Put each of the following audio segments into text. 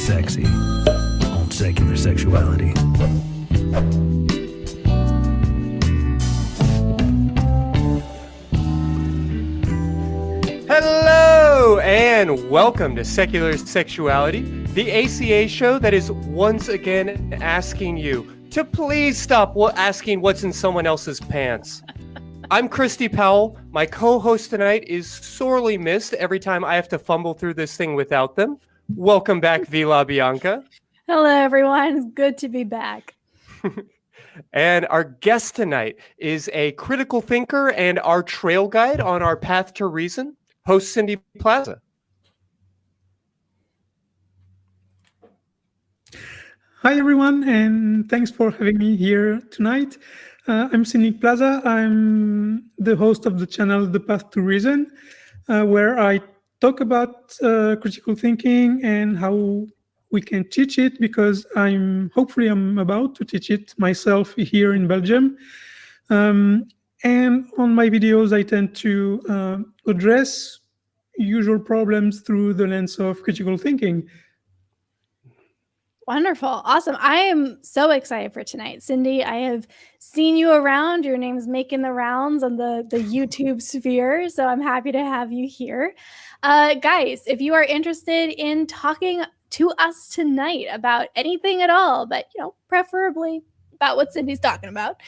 sexy on Secular Sexuality. Hello and welcome to Secular Sexuality, the ACA show that is once again asking you to please stop asking what's in someone else's pants. I'm Christy Powell. My co-host tonight is sorely missed every time I have to fumble through this thing without them. Welcome back, Bianca. Hello, everyone. It's good to be back. And our guest tonight is a critical thinker and our trail guide on our path to reason, host Cindy Plaza. Hi, everyone, and thanks for having me here tonight. I'm Cindy Plaza. I'm the host of the channel The Path to Reason, where I talk about critical thinking and how we can teach it, because hopefully I'm about to teach it myself here in Belgium. And on my videos, I tend to address usual problems through the lens of critical thinking. Wonderful. Awesome. I am so excited for tonight. Cindy, I have seen you around. Your name's making the rounds on the YouTube sphere, so I'm happy to have you here. Guys, if you are interested in talking to us tonight about anything at all, but preferably about what Cindy's talking about,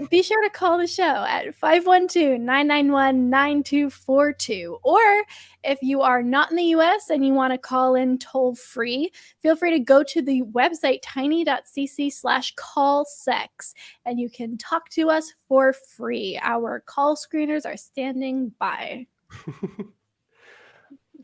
be sure to call the show at 512-991-9242. Or if you are not in the US and you want to call in toll free, feel free to go to the website tiny.cc/callsex and you can talk to us for free. Our call screeners are standing by.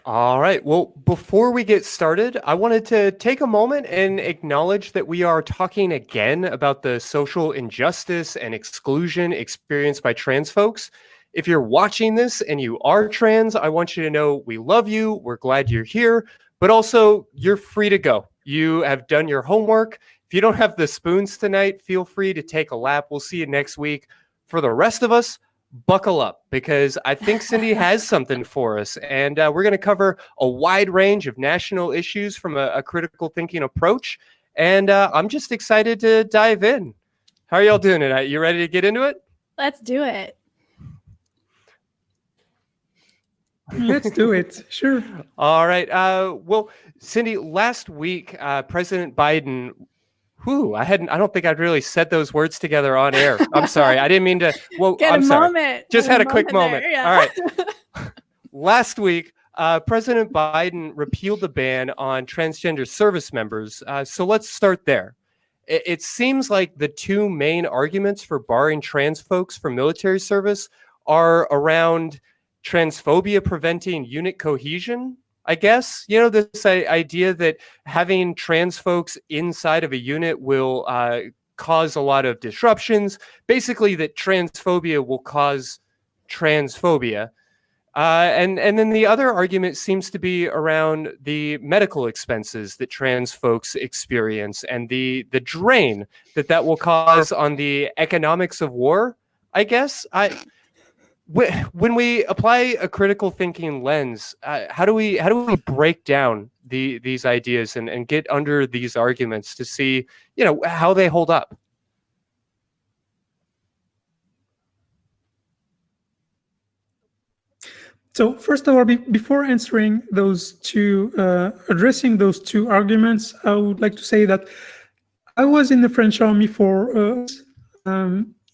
All right. Well, before we get started, I wanted to take a moment and acknowledge that we are talking again about the social injustice and exclusion experienced by trans folks. If you're watching this and you are trans, I want you to know we love you. We're glad you're here, but also you're free to go. You have done your homework. If you don't have the spoons tonight, feel free to take a lap. We'll see you next week. For the rest of us, buckle up, because I think Cindy has something for us, and we're going to cover a wide range of national issues from a critical thinking approach, and I'm just excited to dive in. How are y'all doing tonight? You ready to get into it? Let's do it. Let's do it. Sure. All right. Well, Cindy, last week, President Biden... I don't think I'd really said those words together on air. I'm sorry. I didn't mean to. Well, I'm sorry. Moment. Just had a quick moment. There, yeah. All right. Last week, President Biden repealed the ban on transgender service members. So let's start there. It seems like the two main arguments for barring trans folks from military service are around transphobia preventing unit cohesion, I guess. This idea that having trans folks inside of a unit will cause a lot of disruptions. Basically, that transphobia will cause transphobia. And then the other argument seems to be around the medical expenses that trans folks experience and the drain that will cause on the economics of war, I guess. When we apply a critical thinking lens, how do we break down these ideas and get under these arguments to see how they hold up? So first of all, before answering addressing those two arguments, I would like to say that I was in the French army for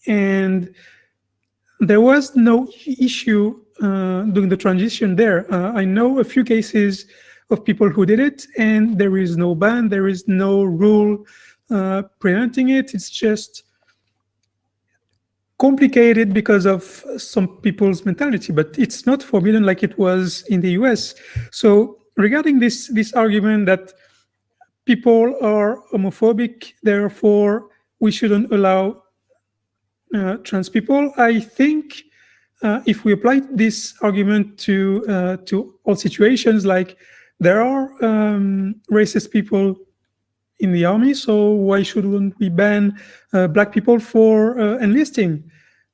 and there was no issue during the transition there. I know a few cases of people who did it, and there is no ban, there is no rule preventing it. It's just complicated because of some people's mentality, but it's not forbidden like it was in the US. So regarding this argument that people are homophobic, therefore we shouldn't allow trans people, I think if we apply this argument to all situations, like there are racist people in the army, so why shouldn't we ban black people for enlisting?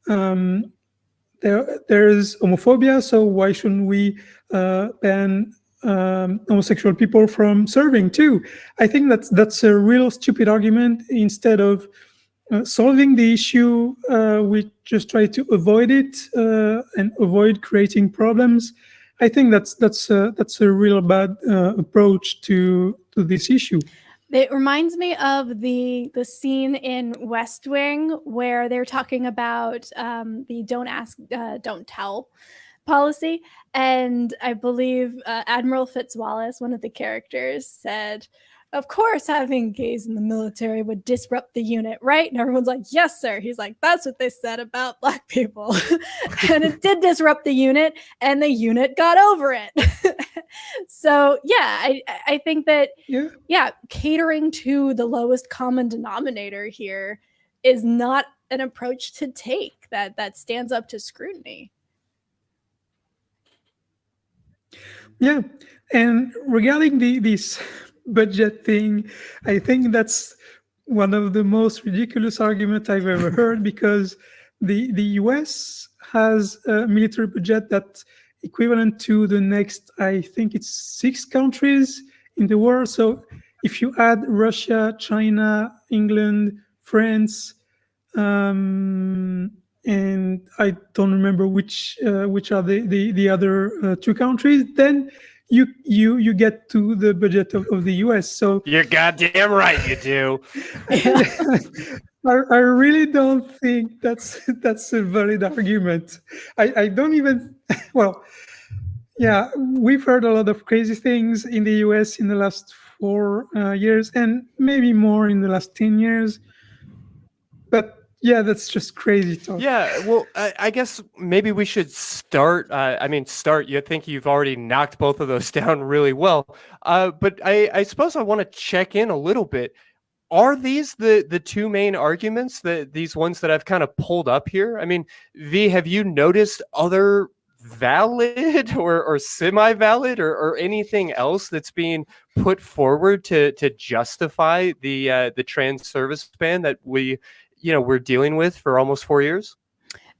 There is homophobia, so why shouldn't we ban homosexual people from serving too. I think that's a real stupid argument. Instead of solving the issue, we just try to avoid it and avoid creating problems. I think that's a real bad approach to this issue. It reminds me of the scene in West Wing where they're talking about the don't ask, don't tell policy. And I believe Admiral Fitzwallace, one of the characters, said, of course, having gays in the military would disrupt the unit, right? And everyone's like, yes, sir. He's like, that's what they said about Black people. And it did disrupt the unit, and the unit got over it. So, yeah, I think that, catering to the lowest common denominator here is not an approach to take that stands up to scrutiny. Yeah. And regarding this budget thing, I think that's one of the most ridiculous arguments I've ever heard, because the US has a military budget that's equivalent to the next, I think it's 6 countries in the world. So if you add Russia, China, England, France, and I don't remember which are the other 2 countries, then you get to the budget of the US. So You're goddamn right you do. I really don't think that's a valid argument. I don't even, well, yeah, we've heard a lot of crazy things in the US in the last 4 years, and maybe more in the last 10 years. But yeah, that's just crazy talk. Yeah, well, I guess maybe we should start. You think you've already knocked both of those down really well. But I suppose I want to check in a little bit. Are these the 2 main arguments, these ones that I've kind of pulled up here? I mean, Vi, have you noticed other valid or semi-valid or anything else that's being put forward to justify the trans service ban that we're dealing with for almost 4 years?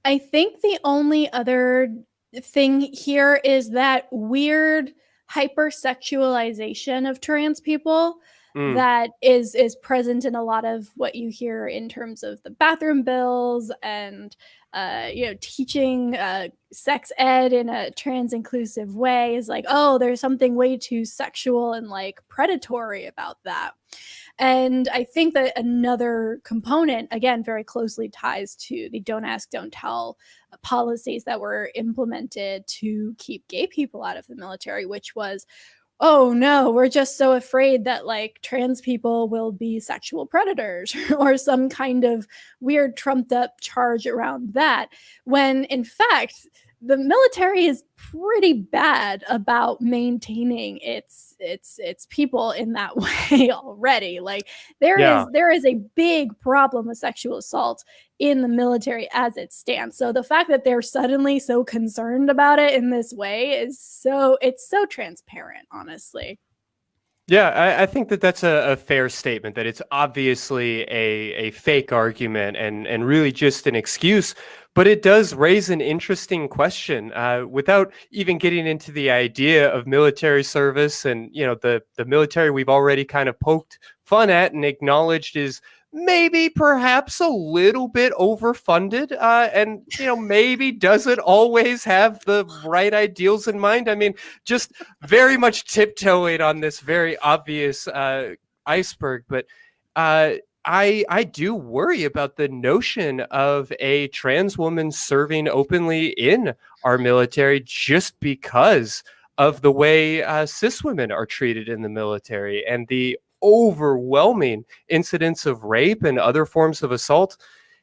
I think the only other thing here is that weird hypersexualization of trans people that is present in a lot of what you hear in terms of the bathroom bills and teaching sex ed in a trans inclusive way is like, oh, there's something way too sexual and like predatory about that. And I think that another component, again, very closely ties to the don't ask, don't tell policies that were implemented to keep gay people out of the military, which was, oh no, we're just so afraid that like trans people will be sexual predators or some kind of weird trumped up charge around that, when in fact the military is pretty bad about maintaining its people in that way already. Like there is a big problem with sexual assault in the military as it stands. So the fact that they're suddenly so concerned about it in this way is so transparent, honestly. Yeah, I think that's a fair statement, that it's obviously a fake argument and really just an excuse. But it does raise an interesting question without even getting into the idea of military service and, the military we've already kind of poked fun at and acknowledged is maybe perhaps a little bit overfunded and, maybe doesn't always have the right ideals in mind. I mean, just very much tiptoeing on this very obvious iceberg. But I do worry about the notion of a trans woman serving openly in our military just because of the way cis women are treated in the military and the overwhelming incidents of rape and other forms of assault.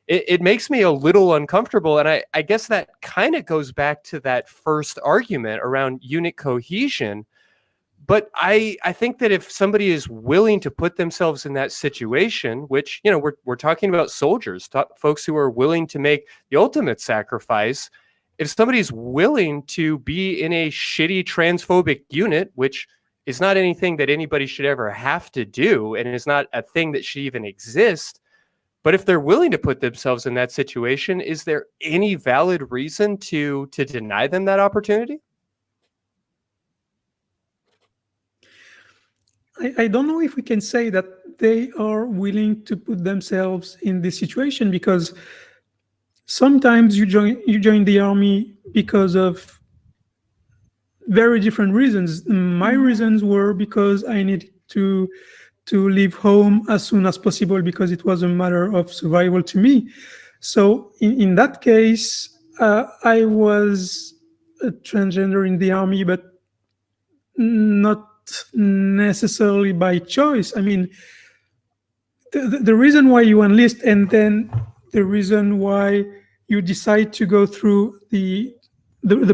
It makes me a little uncomfortable. And I guess that kind of goes back to that first argument around unit cohesion. But I think that if somebody is willing to put themselves in that situation, which, we're talking about soldiers, folks who are willing to make the ultimate sacrifice, if somebody's willing to be in a shitty transphobic unit, which is not anything that anybody should ever have to do, and is not a thing that should even exist, but if they're willing to put themselves in that situation, is there any valid reason to deny them that opportunity? I don't know if we can say that they are willing to put themselves in this situation, because sometimes you join the army because of very different reasons. My reasons were because I needed to leave home as soon as possible, because it was a matter of survival to me. So in that case, I was a transgender in the army, but not necessarily by choice. I mean, the reason why you enlist and then the reason why you decide to go through the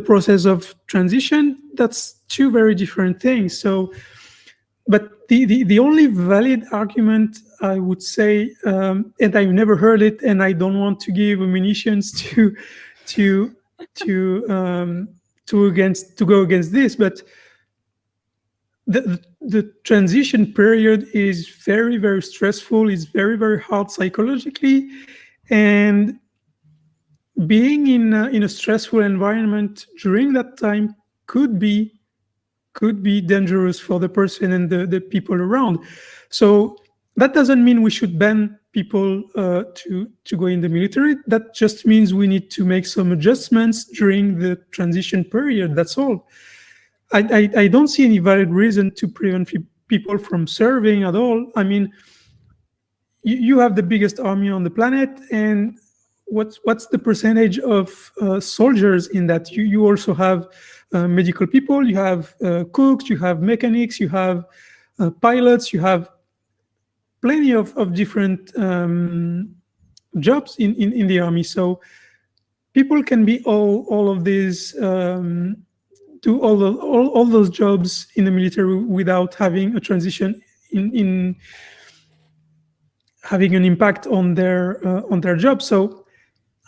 process of transition, that's two very different things. So, but the only valid argument, I would say, and I've never heard it, and I don't want to give ammunitions to go against this, but the transition period is very, very stressful. It's very, very hard psychologically, and being in a stressful environment during that time could be dangerous for the person and the people around. So that doesn't mean we should ban people to go in the military. That just means we need to make some adjustments during the transition period. That's all. I don't see any valid reason to prevent people from serving at all. I mean, you have the biggest army on the planet, and what's the percentage of soldiers in that? You also have medical people, you have cooks, you have mechanics, you have pilots, you have plenty of different jobs in the army. So people can be all of these, do all those jobs in the military without having a transition in having an impact on their job. So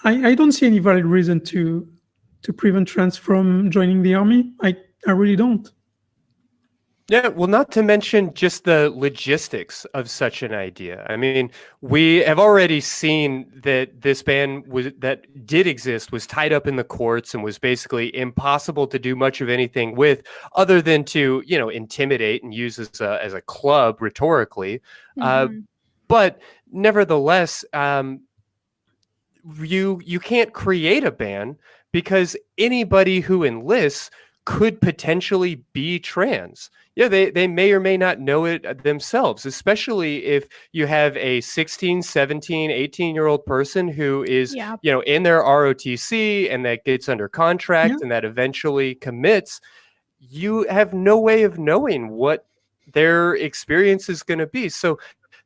I don't see any valid reason to prevent trans from joining the army. I really don't. Yeah, well, not to mention just the logistics of such an idea. I mean, we have already seen that this ban that did exist was tied up in the courts and was basically impossible to do much of anything with, other than to, intimidate and use as a club rhetorically. But nevertheless, you can't create a ban, because anybody who enlists could potentially be trans. Yeah, they may or may not know it themselves, especially if you have a 16, 17, 18-year-old person who is, in their ROTC and that gets under contract and that eventually commits. You have no way of knowing what their experience is going to be. So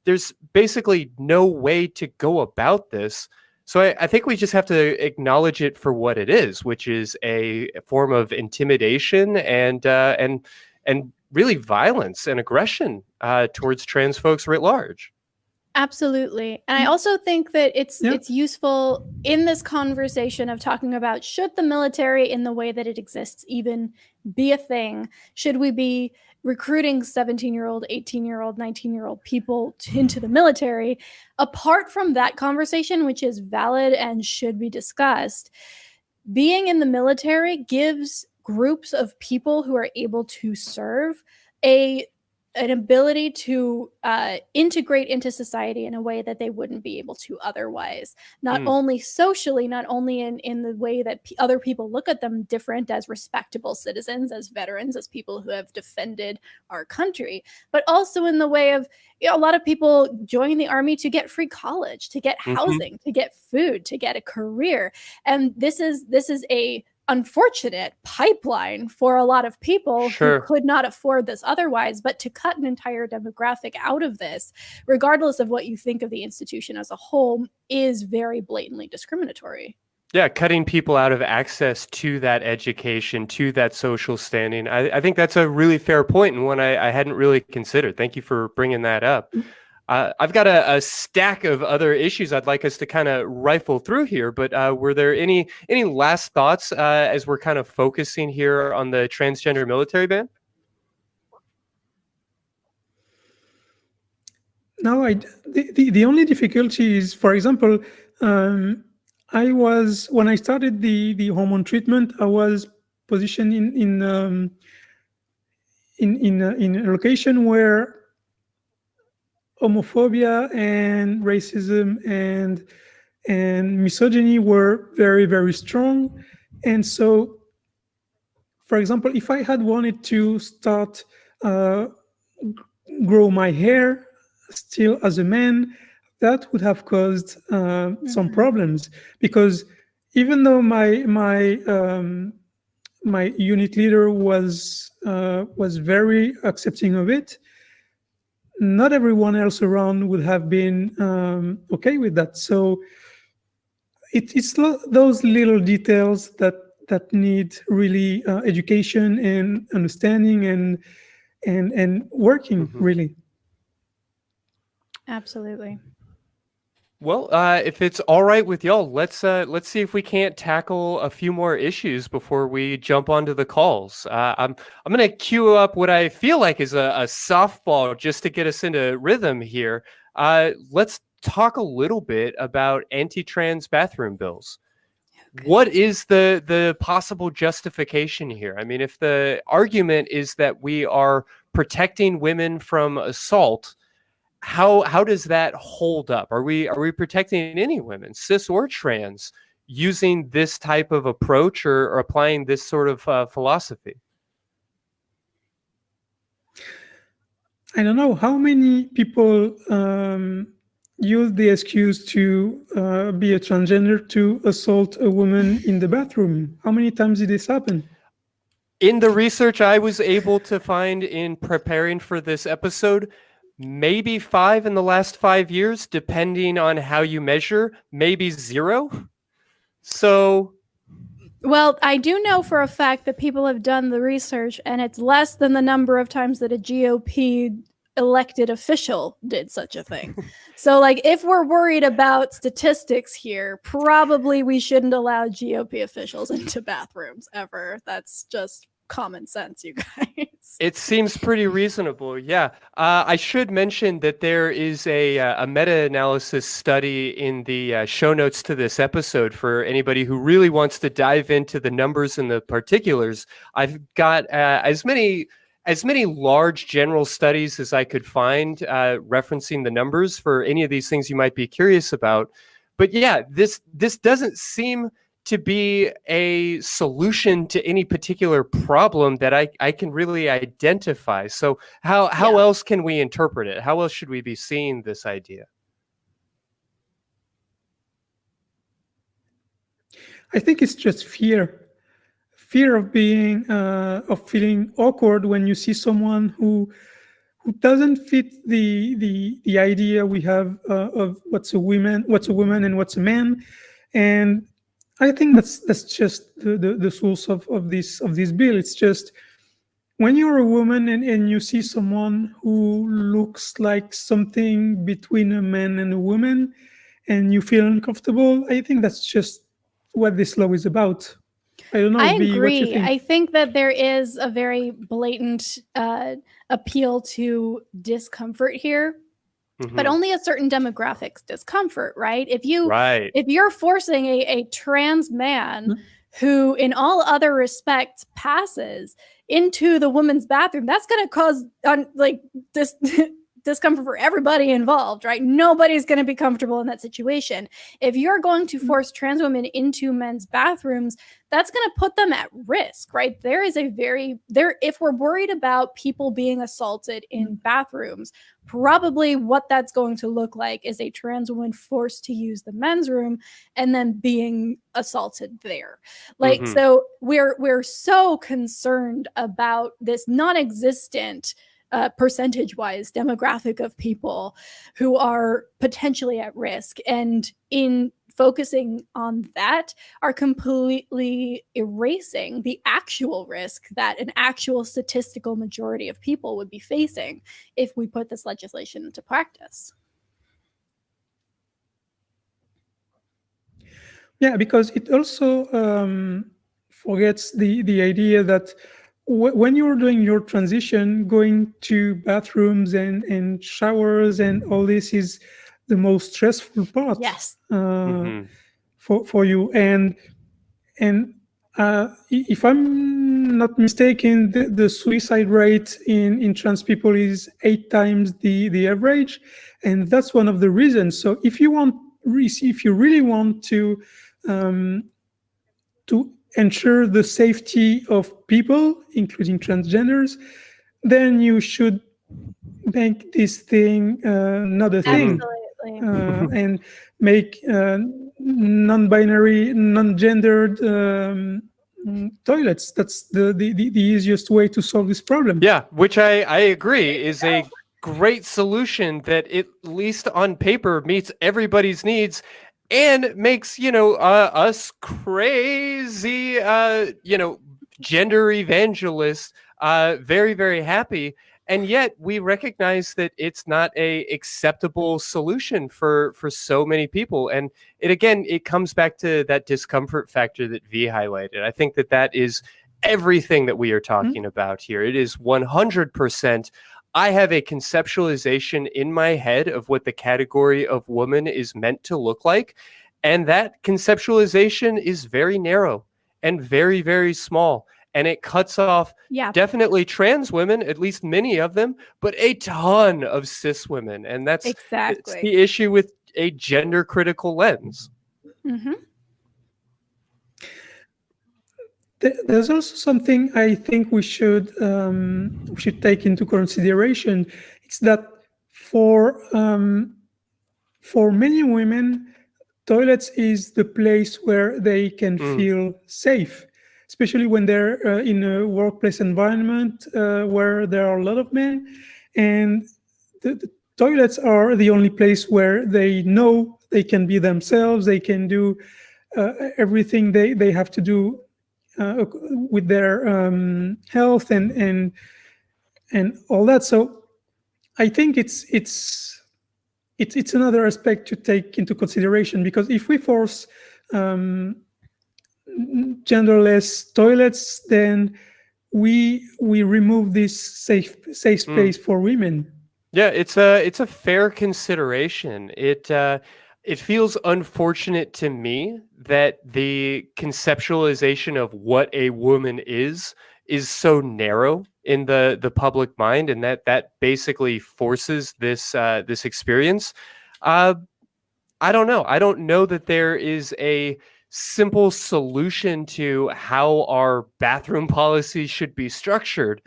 there's basically no way to go about this. So I think we just have to acknowledge it for what it is, which is a form of intimidation and really violence and aggression towards trans folks writ large. Absolutely. And I also think that it's useful in this conversation of talking about, should the military in the way that it exists even be a thing? Should we be recruiting 17-year-old, 18-year-old, 19-year-old people into the military? Apart from that conversation, which is valid and should be discussed, being in the military gives groups of people who are able to serve an ability to integrate into society in a way that they wouldn't be able to otherwise. Not only socially, not only in the way that other people look at them different as respectable citizens, as veterans, as people who have defended our country, but also in the way of, a lot of people join the army to get free college, to get housing, to get food, to get a career. And this is a unfortunate pipeline for a lot of people who could not afford this otherwise. But to cut an entire demographic out of this, regardless of what you think of the institution as a whole, is very blatantly discriminatory. Yeah, cutting people out of access to that education, to that social standing. I think that's a really fair point, and one I hadn't really considered. Thank you for bringing that up. I've got a stack of other issues I'd like us to kind of rifle through here, but were there any last thoughts as we're kind of focusing here on the transgender military ban? No, the only difficulty is, for example, when I started the hormone treatment, I was positioned in a location where homophobia and racism and misogyny were very, very strong. And so, for example, if I had wanted to start grow my hair still as a man, that would have caused some problems, because even though my unit leader was very accepting of it, not everyone else around would have been okay with that. So it's those little details that need really education and understanding and working really. Absolutely. Well, if it's all right with y'all, let's see if we can't tackle a few more issues before we jump onto the calls. I'm gonna queue up what I feel like is a softball just to get us into rhythm here. Let's talk a little bit about anti-trans bathroom bills. Okay. What is the possible justification here? I mean, if the argument is that we are protecting women from assault, how does that hold up? Are we protecting any women, cis or trans, using this type of approach or applying this sort of philosophy? I don't know how many people use the excuse to be a transgender to assault a woman in the bathroom. How many times did this happen? In the research I was able to find in preparing for this episode, maybe 5 in the last 5 years, depending on how you measure, maybe 0. So, well, I do know for a fact that people have done the research, and it's less than the number of times that a GOP elected official did such a thing. So, like, if we're worried about statistics here, probably we shouldn't allow GOP officials into bathrooms ever. That's just common sense, you guys. It seems pretty reasonable, yeah. I should mention that there is a meta-analysis study in the show notes to this episode for anybody who really wants to dive into the numbers and the particulars. I've got as many large general studies as I could find referencing the numbers for any of these things you might be curious about. But yeah, this doesn't seem to be a solution to any particular problem that I can really identify. So how else can we interpret it? How else should we be seeing this idea? I think it's just fear of being of feeling awkward when you see someone who doesn't fit the idea we have of what's a woman and what's a man. And I think that's just the source of this bill. It's just when you're a woman and you see someone who looks like something between a man and a woman and you feel uncomfortable, I think that's just what this law is about. I don't know, I Vi, agree. what you think? I think that there is a very blatant appeal to discomfort here. But only a certain demographics discomfort, right? If you're forcing a trans man who in all other respects passes into the woman's bathroom, that's going to cause this discomfort for everybody involved, right? Nobody's going to be comfortable in that situation. If you're going to force trans women into men's bathrooms, that's going to put them at risk, right? If we're worried about people being assaulted in bathrooms, probably what that's going to look like is a trans woman forced to use the men's room and then being assaulted there. So we're so concerned about this non-existent percentage-wise demographic of people who are potentially at risk, and in focusing on that are completely erasing the actual risk that an actual statistical majority of people would be facing if we put this legislation into practice. Yeah, because it also forgets the idea that when you're doing your transition, going to bathrooms and showers and all this is the most stressful part. Yes. For you. And if I'm not mistaken, the suicide rate in trans people is 8 times the average, and that's one of the reasons. So if you really want to ensure the safety of people, including transgenders, then you should make this thing not a thing. Absolutely. And make non-binary, non-gendered toilets. That's the easiest way to solve this problem. Yeah, which I agree is a great solution that at least on paper meets everybody's needs and makes, us crazy, gender evangelists very, very happy. And yet we recognize that it's not a acceptable solution for so many people. And it comes back to that discomfort factor that Vi highlighted. I think that is everything that we are talking about here. It is 100%. I have a conceptualization in my head of what the category of woman is meant to look like. And that conceptualization is very narrow and very, very small. And it cuts off definitely trans women, at least many of them, but a ton of cis women. And that's exactly the issue with a gender critical lens. Mm-hmm. There's also something I think we should take into consideration. It's that for many women, toilets is the place where they can feel safe, especially when they're in a workplace environment where there are a lot of men, and the toilets are the only place where they know they can be themselves. They can do everything they have to do with their health and all that. So I think it's another aspect to take into consideration, because if we force genderless toilets, then we remove this safe space for women. Yeah, it's a fair consideration. It feels unfortunate to me that the conceptualization of what a woman is so narrow in the public mind, and that basically forces this experience. I don't know. I don't know that there is a simple solution to how our bathroom policy should be structured.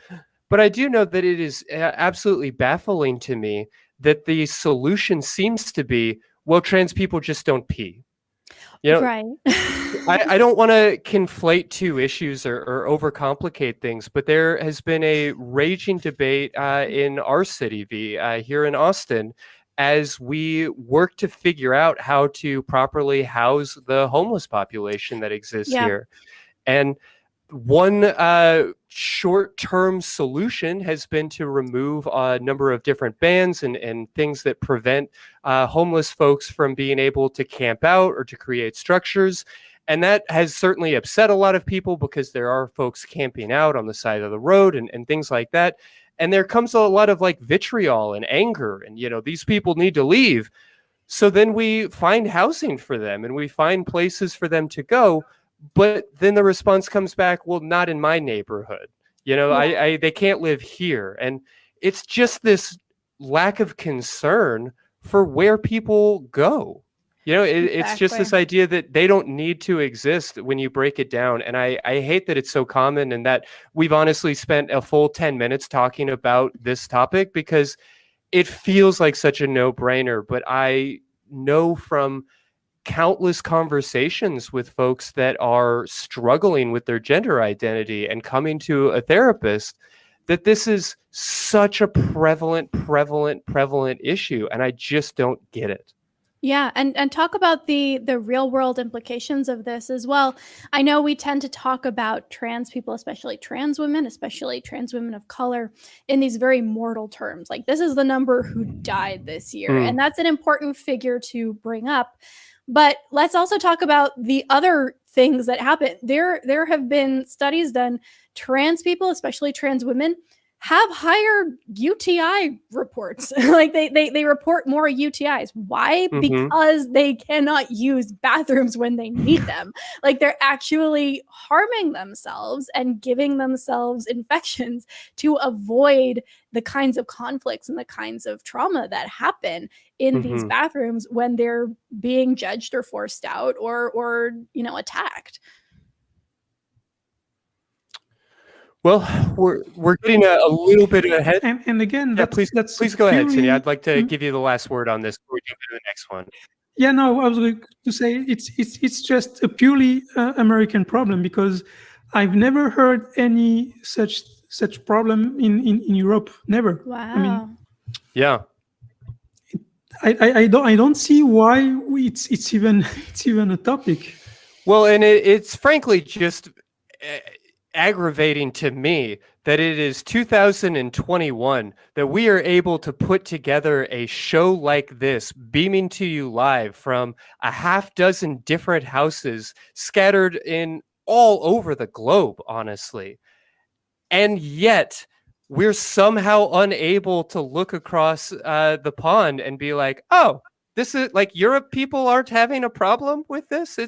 But I do know that it is absolutely baffling to me that the solution seems to be, well, trans people just don't pee. Right. I don't want to conflate two issues or overcomplicate things, but there has been a raging debate in our city, here in Austin, as we work to figure out how to properly house the homeless population that exists here. And one short-term solution has been to remove a number of different bans and things that prevent homeless folks from being able to camp out or to create structures. And that has certainly upset a lot of people, because there are folks camping out on the side of the road and things like that. And there comes a lot of vitriol and anger, and these people need to leave. So then we find housing for them and we find places for them to go. But then the response comes back, well, not in my neighborhood. They can't live here. And it's just this lack of concern for where people go. It's just this idea that they don't need to exist when you break it down. And I hate that it's so common, and that we've honestly spent a full 10 minutes talking about this topic, because it feels like such a no-brainer. But I know from countless conversations with folks that are struggling with their gender identity and coming to a therapist that this is such a prevalent issue, and I just don't get it. Yeah, and talk about the real world implications of this as well. I know we tend to talk about trans people, especially trans women of color, in these very mortal terms. Like, this is the number who died this year, and that's an important figure to bring up. But let's also talk about the other things that happen. There have been studies done. Trans people, especially trans women, have higher UTI reports. Like they report more UTIs. Why? Mhm. Because they cannot use bathrooms when they need them. Like they're actually harming themselves and giving themselves infections to avoid the kinds of conflicts and the kinds of trauma that happen in these Mhm. bathrooms when they're being judged or forced out or attacked. Well, we're getting a little bit ahead. And again, Yeah, that's please go ahead, Cindy. purely. I'd like to give you the last word on this before we jump into the next one. Yeah, no, I was going to say it's just a purely American problem, because I've never heard any such problem in Europe. Never. Wow. I mean, Yeah. I don't see why it's even a topic. Well, and it's frankly just aggravating to me that it is 2021 that we are able to put together a show like this, beaming to you live from a half dozen different houses scattered in all over the globe, honestly. And yet we're somehow unable to look across the pond and be like, oh, this is like Europe people aren't having a problem with this.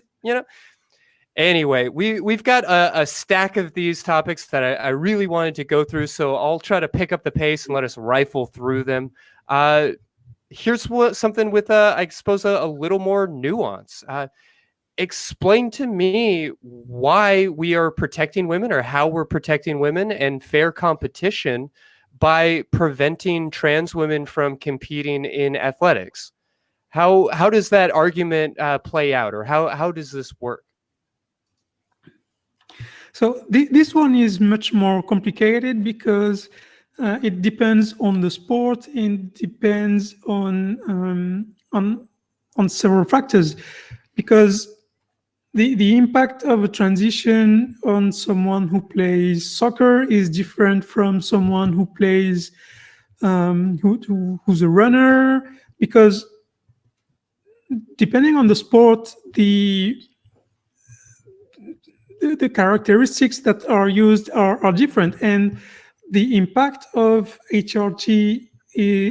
Anyway, we've got a stack of these topics that I really wanted to go through, so I'll try to pick up the pace and let us rifle through them. Here's something with, I suppose, a little more nuance. Explain to me why we are protecting women, or how we're protecting women and fair competition by preventing trans women from competing in athletics. How does that argument play out, or how does this work? So this one is much more complicated, because it depends on the sport, and depends on several factors, because the impact of a transition on someone who plays soccer is different from someone who plays who's a runner, because depending on the sport, the characteristics that are used are different, and the impact of HRT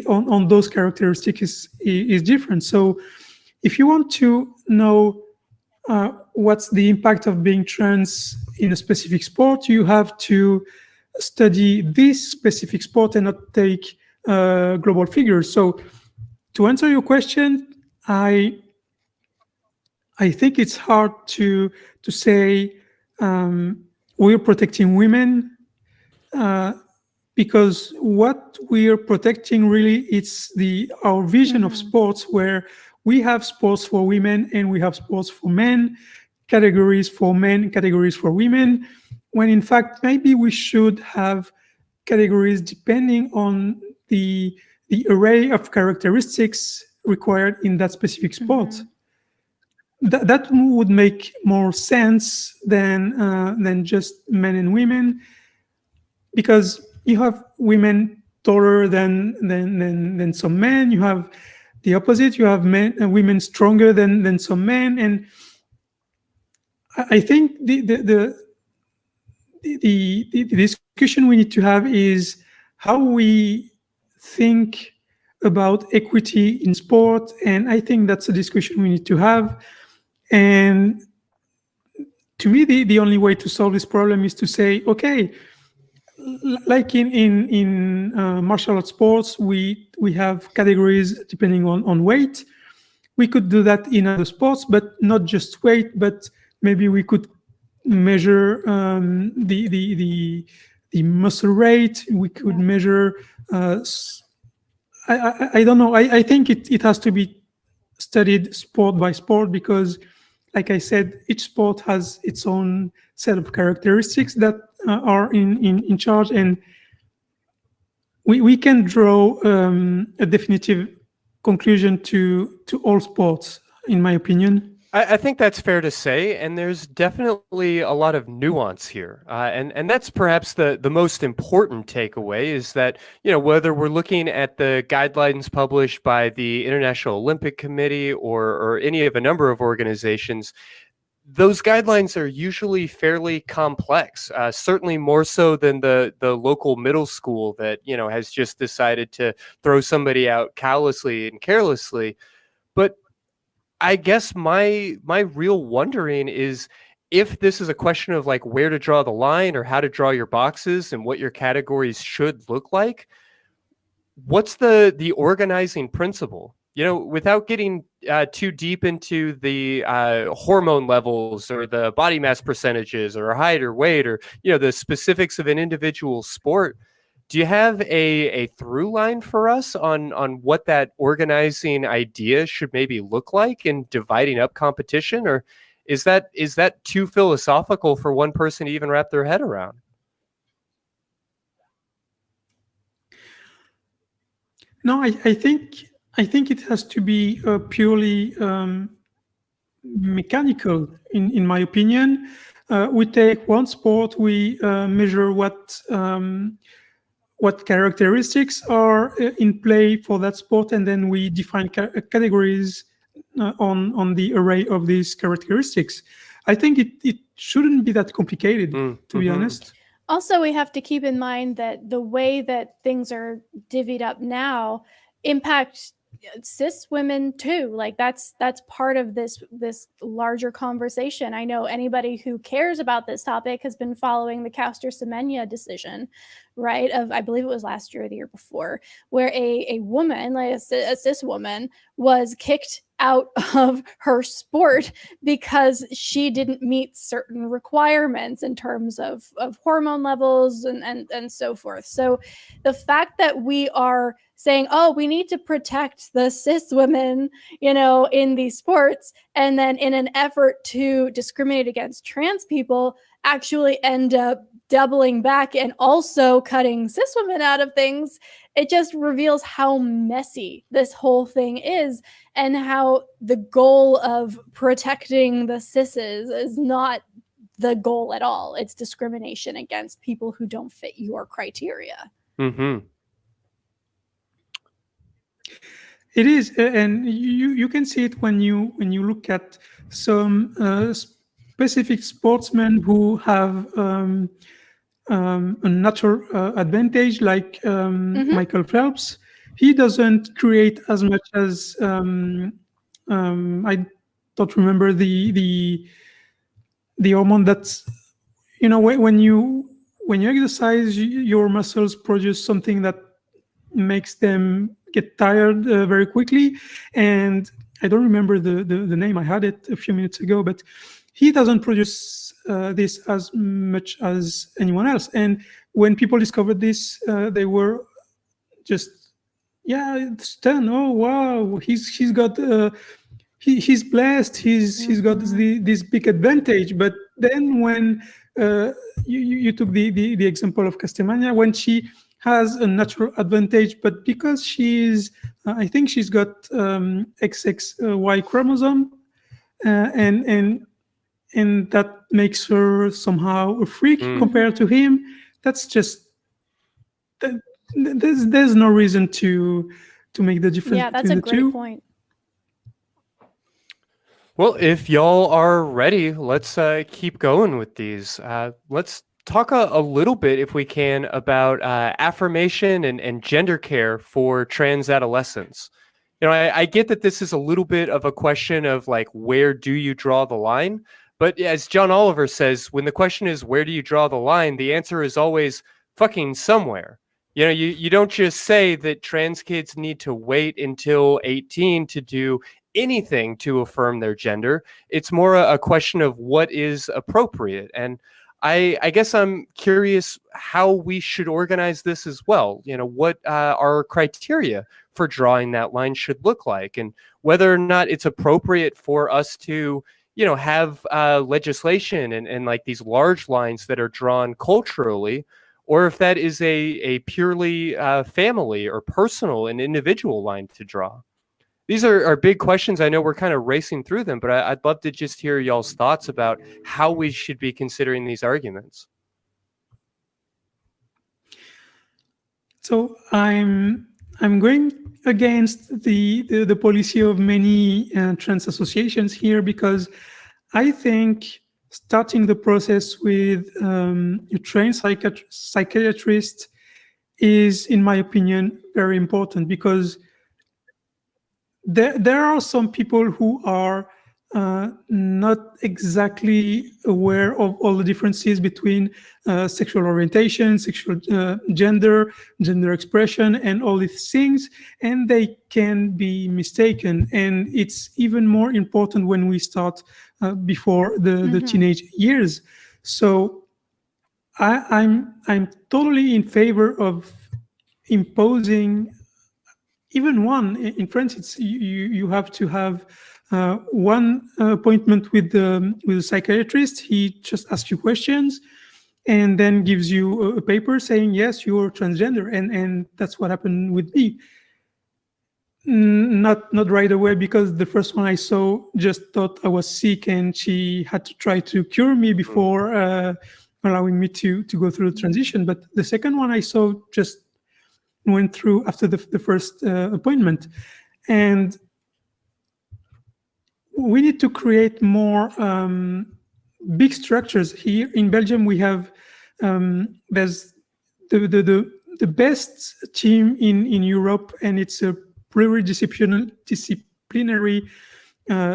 on those characteristics is different. So if you want to know what's the impact of being trans in a specific sport, you have to study this specific sport and not take global figures. So to answer your question, I think it's hard to say we're protecting women, because what we're protecting really is our vision of sports, where we have sports for women and we have sports for men, categories for men, categories for women, when in fact maybe we should have categories depending on the array of characteristics required in that specific sport. That would make more sense than just men and women, because you have women taller than some men. You have the opposite. You have men and women stronger than some men. And I think the discussion we need to have is how we think about equity in sport, and I think that's a discussion we need to have. And to me, the only way to solve this problem is to say, okay, like in martial arts sports, we have categories depending on weight. We could do that in other sports, but not just weight, but maybe we could measure the muscle rate. We could measure. I don't know. I think it has to be studied sport by sport, because, like I said, each sport has its own set of characteristics that are in charge, and we can draw a definitive conclusion to all sports, in my opinion. I think that's fair to say, and there's definitely a lot of nuance here, and that's perhaps the most important takeaway, is that, whether we're looking at the guidelines published by the International Olympic Committee or any of a number of organizations, those guidelines are usually fairly complex, certainly more so than the local middle school that, has just decided to throw somebody out callously and carelessly. But I guess my real wondering is if this is a question of like where to draw the line or how to draw your boxes and what your categories should look like, what's the organizing principle? Without getting too deep into the hormone levels or the body mass percentages or height or weight or the specifics of an individual sport, do you have a through line for us on what that organizing idea should maybe look like in dividing up competition, or is that too philosophical for one person to even wrap their head around? No, I think it has to be purely mechanical, in my opinion. We take one sport, we measure what characteristics are in play for that sport, and then we define categories on the array of these characteristics. I think it shouldn't be that complicated, to be honest. Also, we have to keep in mind that the way that things are divvied up now impact cis women too. Like that's part of this larger conversation. I know anybody who cares about this topic has been following the Castor-Semenya decision, right? I believe it was last year or the year before, where a woman, like a cis woman, was kicked out of her sport because she didn't meet certain requirements in terms of hormone levels and so forth. So the fact that we are saying, oh, we need to protect the cis women, in these sports, and then in an effort to discriminate against trans people, actually end up doubling back and also cutting cis women out of things, it just reveals how messy this whole thing is and how the goal of protecting the cisses is not the goal at all. It's discrimination against people who don't fit your criteria. Mm-hmm. It is, and you can see it when you look at some specific sportsmen who have a natural advantage, like Michael Phelps. He doesn't create as much as I don't remember the hormone that's when you exercise, your muscles produce something that makes them get tired very quickly, and I don't remember the name. I had it a few minutes ago, but he doesn't produce this as much as anyone else. And when people discovered this, they were just stunned. Oh wow, he's got he's blessed. He's got this big advantage. But then when you took the example of Castemania, when she has a natural advantage, but because I think she's got XXY chromosome, and that makes her somehow a freak compared to him. That's just there's no reason to make the difference. Yeah, that's a great point. Well, if y'all are ready, let's keep going with these. Let's talk a little bit, if we can, about affirmation and gender care for trans adolescents. I get that this is a little bit of a question of like, where do you draw the line? But as John Oliver says, when the question is where do you draw the line, the answer is always fucking somewhere. You don't just say that trans kids need to wait until 18 to do anything to affirm their gender. It's more a question of what is appropriate. And I guess I'm curious how we should organize this as well. What our criteria for drawing that line should look like, and whether or not it's appropriate for us to, have legislation and like these large lines that are drawn culturally, or if that is a purely family or personal and individual line to draw. These are big questions. I know we're kind of racing through them, but I'd love to just hear y'all's thoughts about how we should be considering these arguments. So I'm going against the policy of many trans associations here, because I think starting the process with a trained psychiatrist is, in my opinion, very important, because there are some people who are not exactly aware of all the differences between sexual orientation, sexual gender expression, and all these things, and they can be mistaken. And it's even more important when we start before the teenage years. So I'm totally in favor of imposing even one. In France, it's you have to have one appointment with the psychiatrist. He just asks you questions and then gives you a paper saying yes, you're transgender, and that's what happened with me. Not right away, because the first one I saw just thought I was sick, and she had to try to cure me before allowing me to go through the transition. But the second one I saw just went through after the first appointment. And we need to create more big structures. Here in Belgium, we have there's the best team in Europe, and it's a pluridisciplinary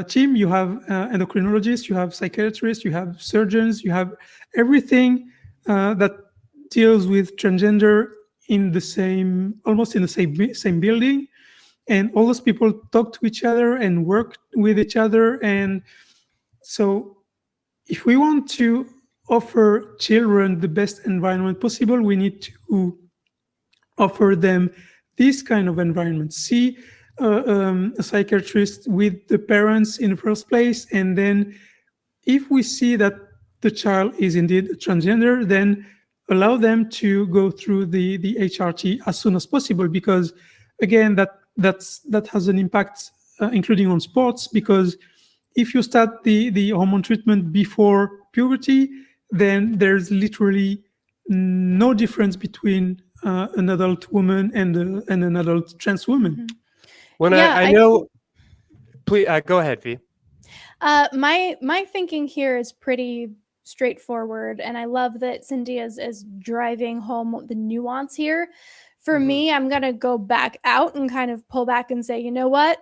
team. You have endocrinologists, you have psychiatrists, you have surgeons, you have everything that deals with transgender almost in the same building, and all those people talk to each other and work with each other. And so if we want to offer children the best environment possible, we need to offer them this kind of environment. See a psychiatrist with the parents in the first place, and then if we see that the child is indeed transgender, then allow them to go through the HRT as soon as possible, because again, that has an impact, including on sports, because if you start the hormone treatment before puberty, then there's literally no difference between an adult woman and an adult trans woman. When I know, please go ahead, Vi. My thinking here is pretty straightforward, and I love that Cindy is driving home the nuance here. For me, I'm gonna go back out and kind of pull back and say, you know what?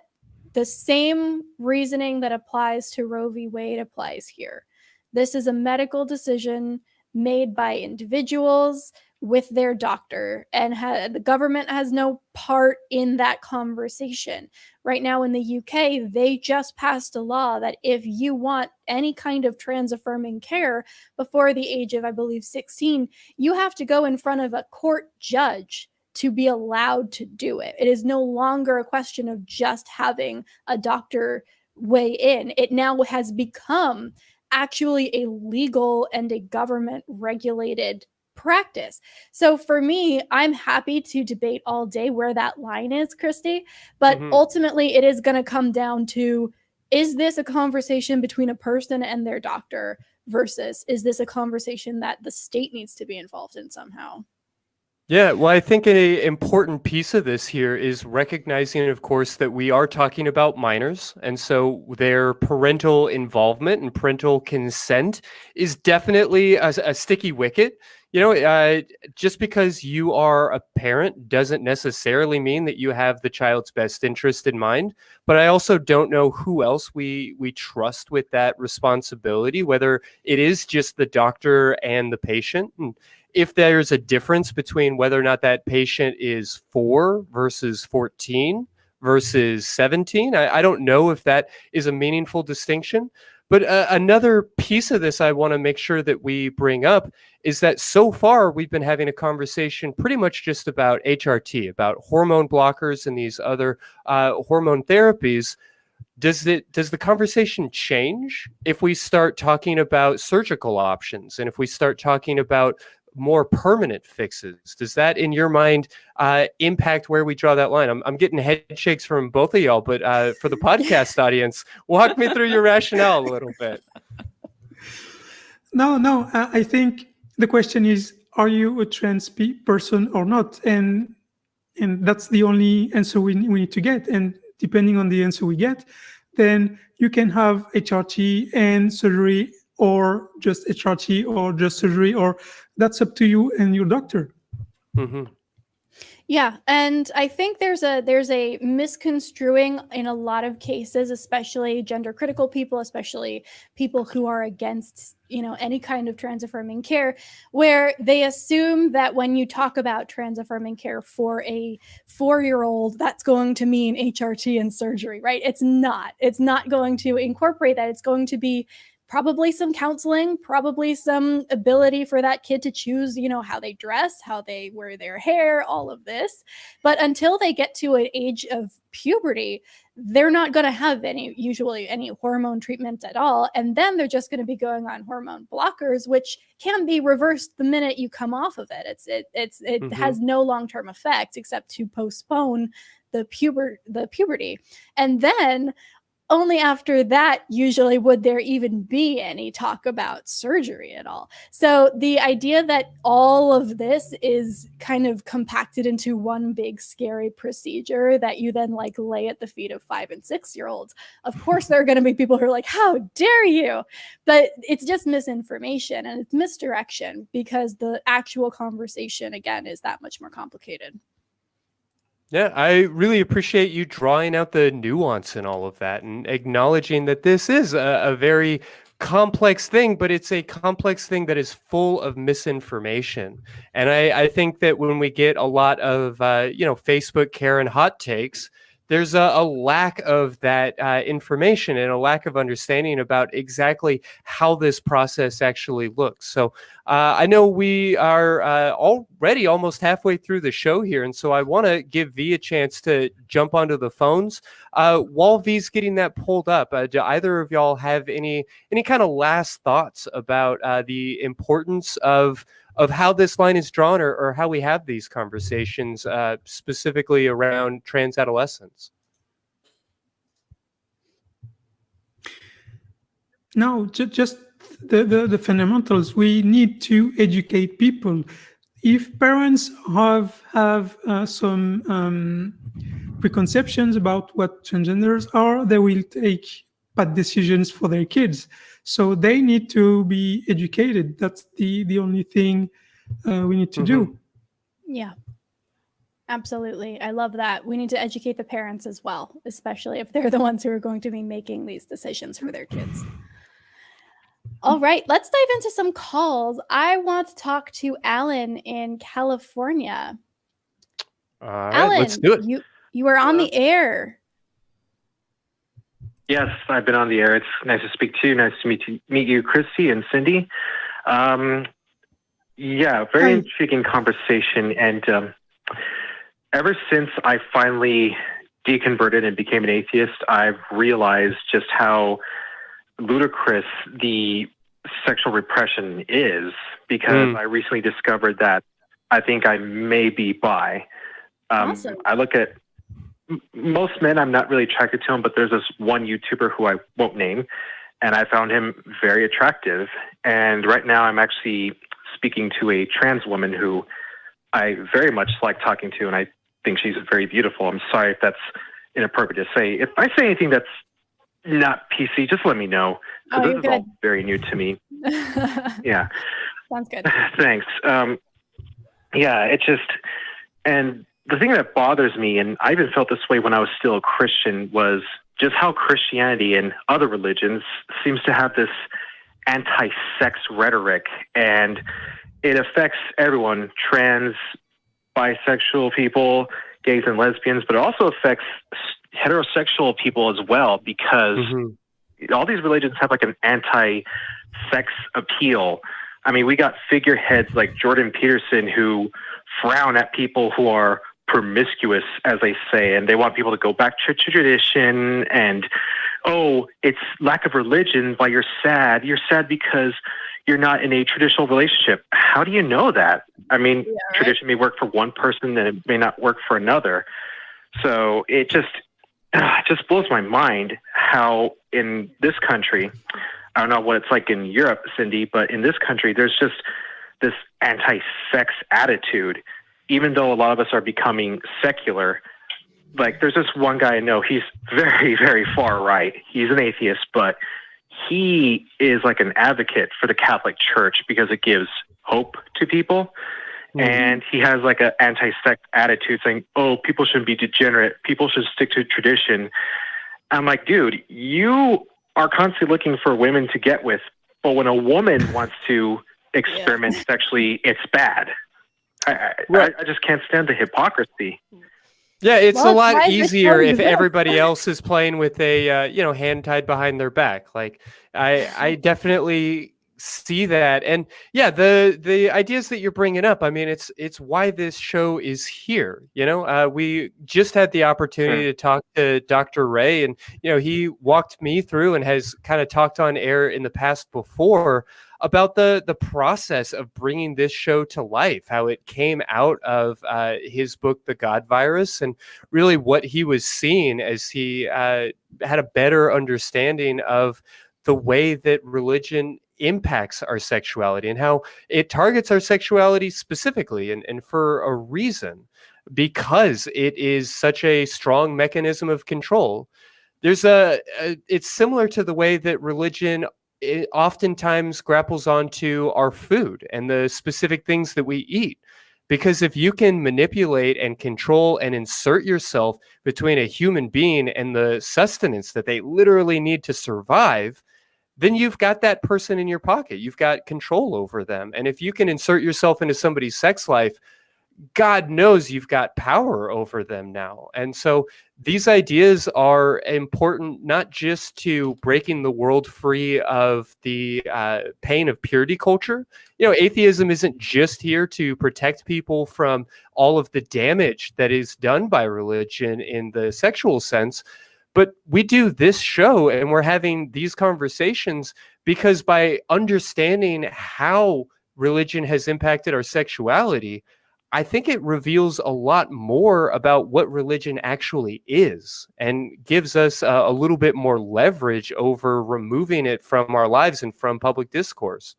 The same reasoning that applies to Roe v. Wade applies here. This is a medical decision made by individuals with their doctor, and the government has no part in that conversation. Right now in the UK, they just passed a law that if you want any kind of trans-affirming care before the age of, I believe, 16, you have to go in front of a court judge to be allowed to do it. It is no longer a question of just having a doctor weigh in. It now has become actually a legal and a government regulated practice. So for me, I'm happy to debate all day where that line is, Christy, but ultimately it is going to come down to, is this a conversation between a person and their doctor versus is this a conversation that the state needs to be involved in somehow? Yeah, well, I think an important piece of this here is recognizing, of course, that we are talking about minors. And so their parental involvement and parental consent is definitely a sticky wicket. You know, just because you are a parent doesn't necessarily mean that you have the child's best interest in mind. But I also don't know who else we trust with that responsibility, whether it is just the doctor and the patient. And if there's a difference between whether or not that patient is 4 versus 14 versus 17, I don't know if that is a meaningful distinction. But another piece of this I want to make sure that we bring up is that so far we've been having a conversation pretty much just about HRT, about hormone blockers and these other hormone therapies. Does the conversation change if we start talking about surgical options and if we start talking about more permanent fixes? Does that, in your mind, impact where we draw that line? I'm getting head shakes from both of y'all, but for the podcast audience, walk me through your rationale a little bit. No, I think the question is, are you a trans person or not? And that's the only answer we need to get. And depending on the answer we get, then you can have HRT and surgery, or just HRT or just surgery, or that's up to you and your doctor. Mm-hmm. Yeah, and I think there's a misconstruing in a lot of cases, especially gender critical people, especially people who are against, any kind of trans affirming care, where they assume that when you talk about trans affirming care for a 4-year-old, that's going to mean HRT and surgery, right? It's not. It's not going to incorporate that. It's going to be probably some counseling, probably some ability for that kid to choose, how they dress, how they wear their hair, all of this. But until they get to an age of puberty, they're not going to have usually any hormone treatments at all. And then they're just going to be going on hormone blockers, which can be reversed the minute you come off of it. It has no long-term effect except to postpone the puberty. And then only after that, usually, would there even be any talk about surgery at all. So the idea that all of this is kind of compacted into one big scary procedure that you then lay at the feet of 5 and 6-year-olds, of course, there are going to be people who are like, how dare you? But it's just misinformation and it's misdirection, because the actual conversation, again, is that much more complicated. Yeah, I really appreciate you drawing out the nuance in all of that and acknowledging that this is a very complex thing, but it's a complex thing that is full of misinformation. And I think that when we get a lot of, Facebook Karen hot takes, there's a lack of that information and a lack of understanding about exactly how this process actually looks. So I know we are already almost halfway through the show here, and so I want to give Vi a chance to jump onto the phones. While Vi's getting that pulled up, do either of y'all have any kind of last thoughts about the importance of how this line is drawn, or how we have these conversations specifically around trans adolescents? No, just the fundamentals. We need to educate people. If parents have some preconceptions about what transgenders are, they will take bad decisions for their kids. So they need to be educated. That's the only thing we need to do. Yeah, absolutely. I love that. We need to educate the parents as well, especially if they're the ones who are going to be making these decisions for their kids. All right, let's dive into some calls. I want to talk to Alan in California. All right, Alan, let's do it. You are on the air. Yes, I've been on the air. It's nice to speak to you. Nice to meet you, Christy and Cindy. Very intriguing conversation. And ever since I finally deconverted and became an atheist, I've realized just how ludicrous the sexual repression is, because I recently discovered that I think I may be bi. Awesome. I look at most men, I'm not really attracted to him, but there's this one YouTuber who I won't name, and I found him very attractive. And right now I'm actually speaking to a trans woman who I very much like talking to, and I think she's very beautiful. I'm sorry if that's inappropriate to say. If I say anything that's not PC, just let me know. So this is all very new to me. Yeah. Sounds good. Thanks. It's just, and the thing that bothers me, and I even felt this way when I was still a Christian, was just how Christianity and other religions seems to have this anti-sex rhetoric, and it affects everyone, trans, bisexual people, gays and lesbians, but it also affects heterosexual people as well, because all these religions have like an anti-sex appeal. I mean, we got figureheads like Jordan Peterson who frown at people who are promiscuous, as they say, and they want people to go back to tradition, and it's lack of religion, but you're sad. You're sad because you're not in a traditional relationship. How do you know that? I mean, tradition may work for one person and it may not work for another. So it just blows my mind how in this country, I don't know what it's like in Europe, Cindy, but in this country, there's just this anti-sex attitude. Even though a lot of us are becoming secular, like, there's this one guy I know, he's very, very far right. He's an atheist, but he is like an advocate for the Catholic Church because it gives hope to people. And he has like an anti-sex attitude saying, oh, people shouldn't be degenerate. People should stick to tradition. I'm like, dude, you are constantly looking for women to get with. But when a woman wants to experiment sexually, it's bad. I just can't stand the hypocrisy. Yeah, it's a lot guys, easier if this. everybody else is playing with a hand tied behind their back. Like I definitely see that, and yeah, the ideas that you're bringing up. I mean, it's why this show is here. We just had the opportunity to talk to Dr. Ray, and he walked me through and has kind of talked on air in the past before about the process of bringing this show to life, how it came out of his book, The God Virus, and really what he was seeing as he had a better understanding of the way that religion impacts our sexuality and how it targets our sexuality specifically and for a reason, because it is such a strong mechanism of control. There's it's similar to the way that religion oftentimes grapples onto our food and the specific things that we eat. Because if you can manipulate and control and insert yourself between a human being and the sustenance that they literally need to survive, then you've got that person in your pocket. You've got control over them. And if you can insert yourself into somebody's sex life, God knows you've got power over them now. And so these ideas are important, not just to breaking the world free of the pain of purity culture. Atheism isn't just here to protect people from all of the damage that is done by religion in the sexual sense. But we do this show and we're having these conversations because by understanding how religion has impacted our sexuality, I think it reveals a lot more about what religion actually is and gives us a little bit more leverage over removing it from our lives and from public discourse.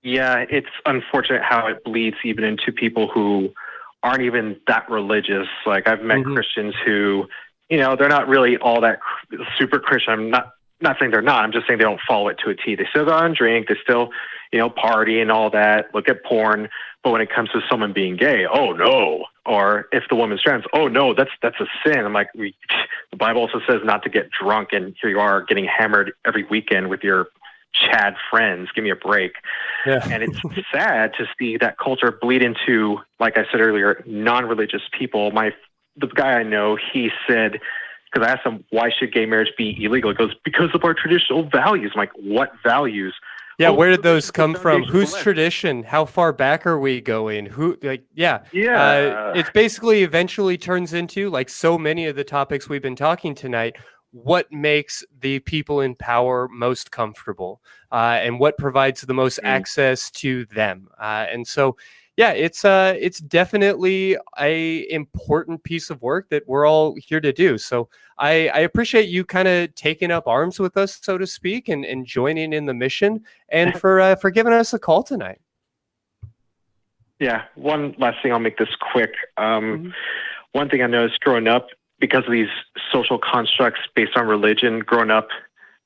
Yeah, it's unfortunate how it bleeds even into people who aren't even that religious. Like, I've met Christians who, they're not really all that super Christian. I'm not saying they're not. I'm just saying they don't follow it to a T. They still go out and drink. They still, party and all that, look at porn. But when it comes to someone being gay, oh no. Or if the woman's trans, oh no, that's a sin. I'm like, the Bible also says not to get drunk, and here you are getting hammered every weekend with your Chad friends. Give me a break. Yeah. And it's sad to see that culture bleed into, like I said earlier, non-religious people. The guy I know, he said, because I asked him, why should gay marriage be illegal? He goes, because of our traditional values. I'm like, what values? Yeah, where did those come from? Whose tradition? How far back are we going? It basically eventually turns into, like so many of the topics we've been talking tonight, what makes the people in power most comfortable and what provides the most access to them. And so, yeah, it's definitely a important piece of work that we're all here to do. So I appreciate you kind of taking up arms with us, so to speak, and joining in the mission, and for giving us a call tonight. Yeah, one last thing, I'll make this quick. One thing I noticed growing up, because of these social constructs based on religion, growing up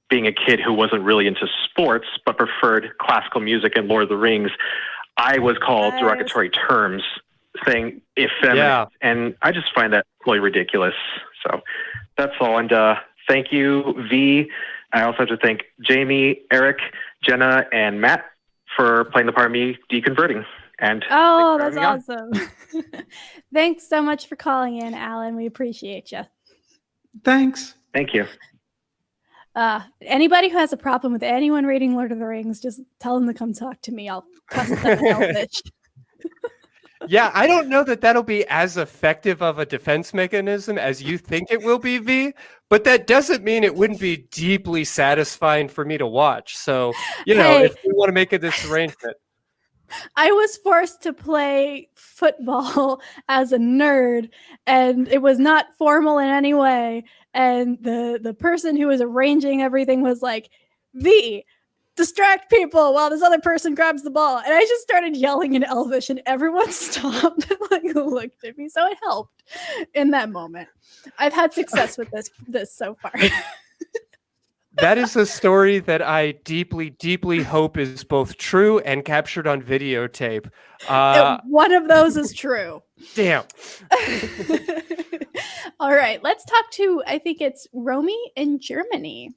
being a kid who wasn't really into sports but preferred classical music and Lord of the Rings, I was called derogatory terms, saying effeminate, and I just find that really ridiculous. So that's all. And thank you, V. I also have to thank Jamie, Eric, Jenna, and Matt for playing the part of me deconverting. And that's awesome. Thanks so much for calling in, Alan. We appreciate you. Thanks. Thank you. Anybody who has a problem with anyone reading Lord of the Rings, just tell them to come talk to me. I'll cuss them Elvish. Yeah, I don't know that that'll be as effective of a defense mechanism as you think it will be, V, but that doesn't mean it wouldn't be deeply satisfying for me to watch. So, if you want to make this arrangement. I was forced to play football as a nerd, and it was not formal in any way. And the person who was arranging everything was like, V, distract people while this other person grabs the ball. And I just started yelling in Elvish, and everyone stopped and like looked at me. So it helped in that moment. I've had success with this so far. That is a story that I deeply, deeply hope is both true and captured on videotape. One of those is true. Damn. All right, let's talk to, I think it's Romy in Germany.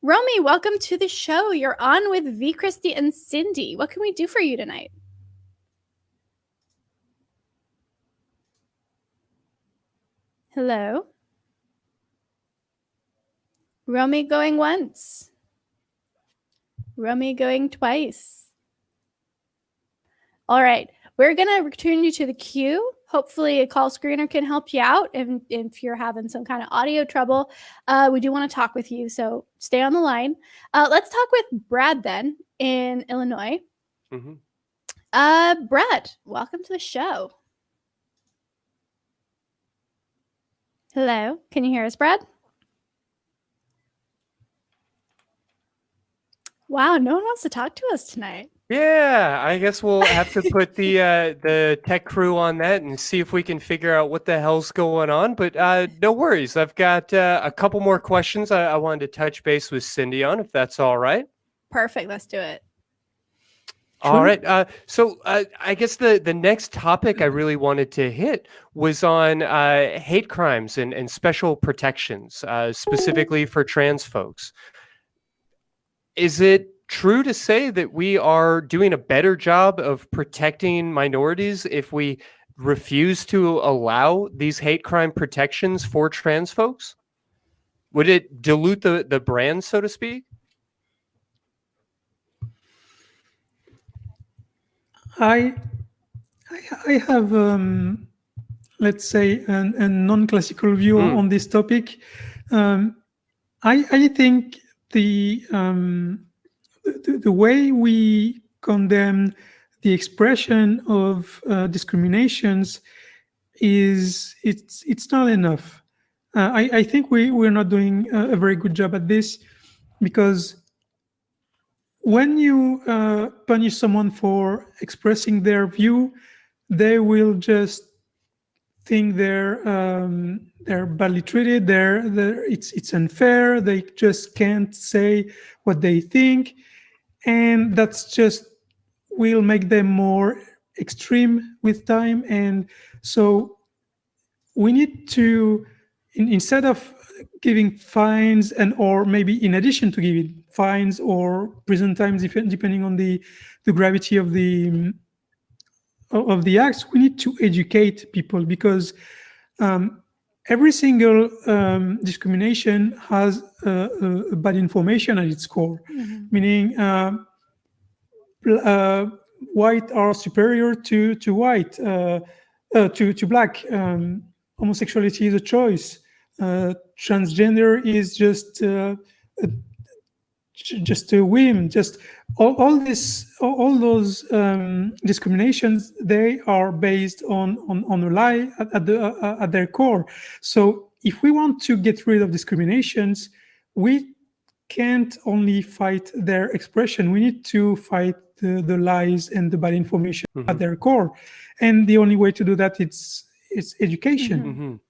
Romy, welcome to the show. You're on with Vi, Christy, and Cindy. What can we do for you tonight? Hello? Romy going once. Romy going twice. All right, we're going to return you to the queue. Hopefully a call screener can help you out if you're having some kind of audio trouble. We do want to talk with you, so stay on the line. Let's talk with Brad then in Illinois. Brad, welcome to the show. Hello, can you hear us, Brad? Wow, no one wants to talk to us tonight. Yeah, I guess we'll have to put the tech crew on that and see if we can figure out what the hell's going on. But no worries. I've got a couple more questions I wanted to touch base with Cindy on, if that's all right. Perfect. Let's do it. All right. So I guess the next topic I really wanted to hit was on hate crimes and special protections, specifically for trans folks. Is it true to say that we are doing a better job of protecting minorities if we refuse to allow these hate crime protections for trans folks? Would it dilute the brand, so to speak? I have, let's say, a non-classical view on this topic. I think the way we condemn the expression of discriminations it's not enough. I think we're not doing a very good job at this, because when you punish someone for expressing their view, they will just think they're badly treated. It's unfair. They just can't say what they think, and that's just will make them more extreme with time. And so we need to, instead of giving fines or maybe in addition to giving fines or prison times, depending on the gravity of the acts, we need to educate people, because every single discrimination has bad information at its core, meaning white are superior to white, to black. Homosexuality is a choice. Transgender is just a whim. Just all those discriminations, they are based on a lie at their core. So if we want to get rid of discriminations, we can't only fight their expression. We need to fight the lies and the bad information at their core. And the only way to do that is education.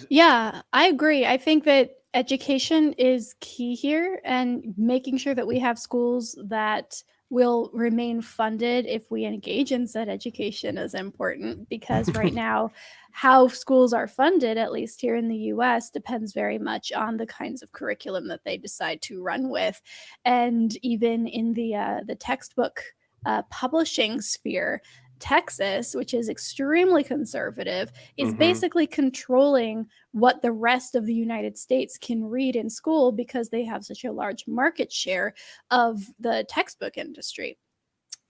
Yeah, I agree. I think that education is key here, and making sure that we have schools that will remain funded if we engage in said education is important, because right now how schools are funded, at least here in the US, depends very much on the kinds of curriculum that they decide to run with. And even in the textbook publishing sphere, Texas, which is extremely conservative, is basically controlling what the rest of the United States can read in school, because they have such a large market share of the textbook industry.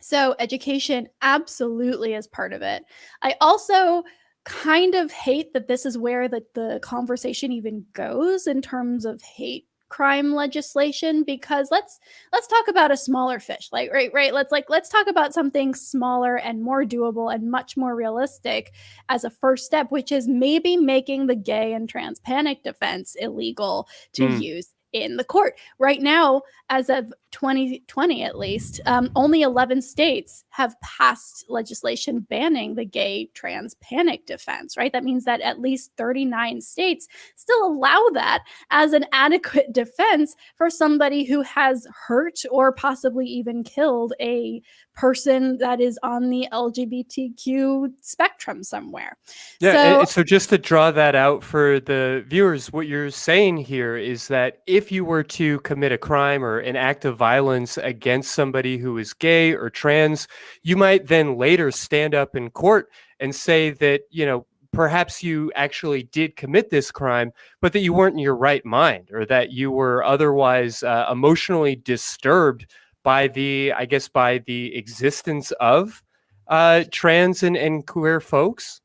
So education absolutely is part of it. I also kind of hate that this is where the conversation even goes in terms of hate crime legislation, because let's talk about a smaller fish, like right let's talk about something smaller and more doable and much more realistic as a first step, which is maybe making the gay and trans panic defense illegal to use in the court. Right now, as of 2020 at least, only 11 states have passed legislation banning the gay trans panic defense, right? That means that at least 39 states still allow that as an adequate defense for somebody who has hurt or possibly even killed a person that is on the LGBTQ spectrum somewhere. Yeah, so just to draw that out for the viewers, what you're saying here is that if you were to commit a crime or an act of violence against somebody who is gay or trans, you might then later stand up in court and say that, perhaps you actually did commit this crime, but that you weren't in your right mind, or that you were otherwise emotionally disturbed by the existence of trans and queer folks.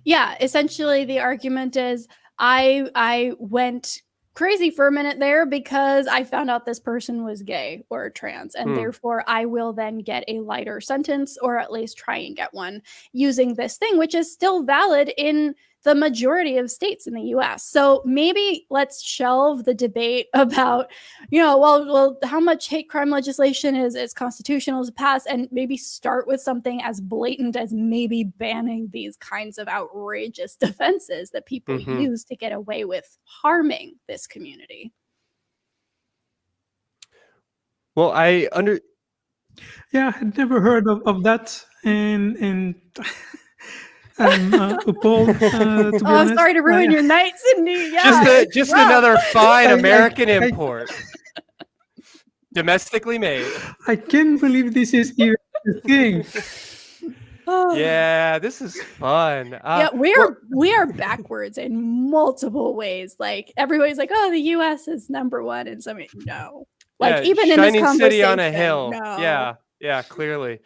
Yeah, essentially the argument is I went crazy for a minute there because I found out this person was gay or trans, and therefore I will then get a lighter sentence, or at least try and get one using this thing, which is still valid in the majority of states in the US. So maybe let's shelve the debate about, well, how much hate crime legislation is constitutional to pass, and maybe start with something as blatant as maybe banning these kinds of outrageous defenses that people use to get away with harming this community. Well, Yeah, I had never heard of that, and I'm appalled. To be I'm honest. sorry to ruin your night, Cindy. Yeah, just another fine American import, domestically made. I can't believe this is even a thing. Yeah, this is fun. Yeah, we are backwards in multiple ways. Like everybody's like, "Oh, the U.S. is number one," and some no. Like even in this conversation, city on a hill. No. Yeah, clearly.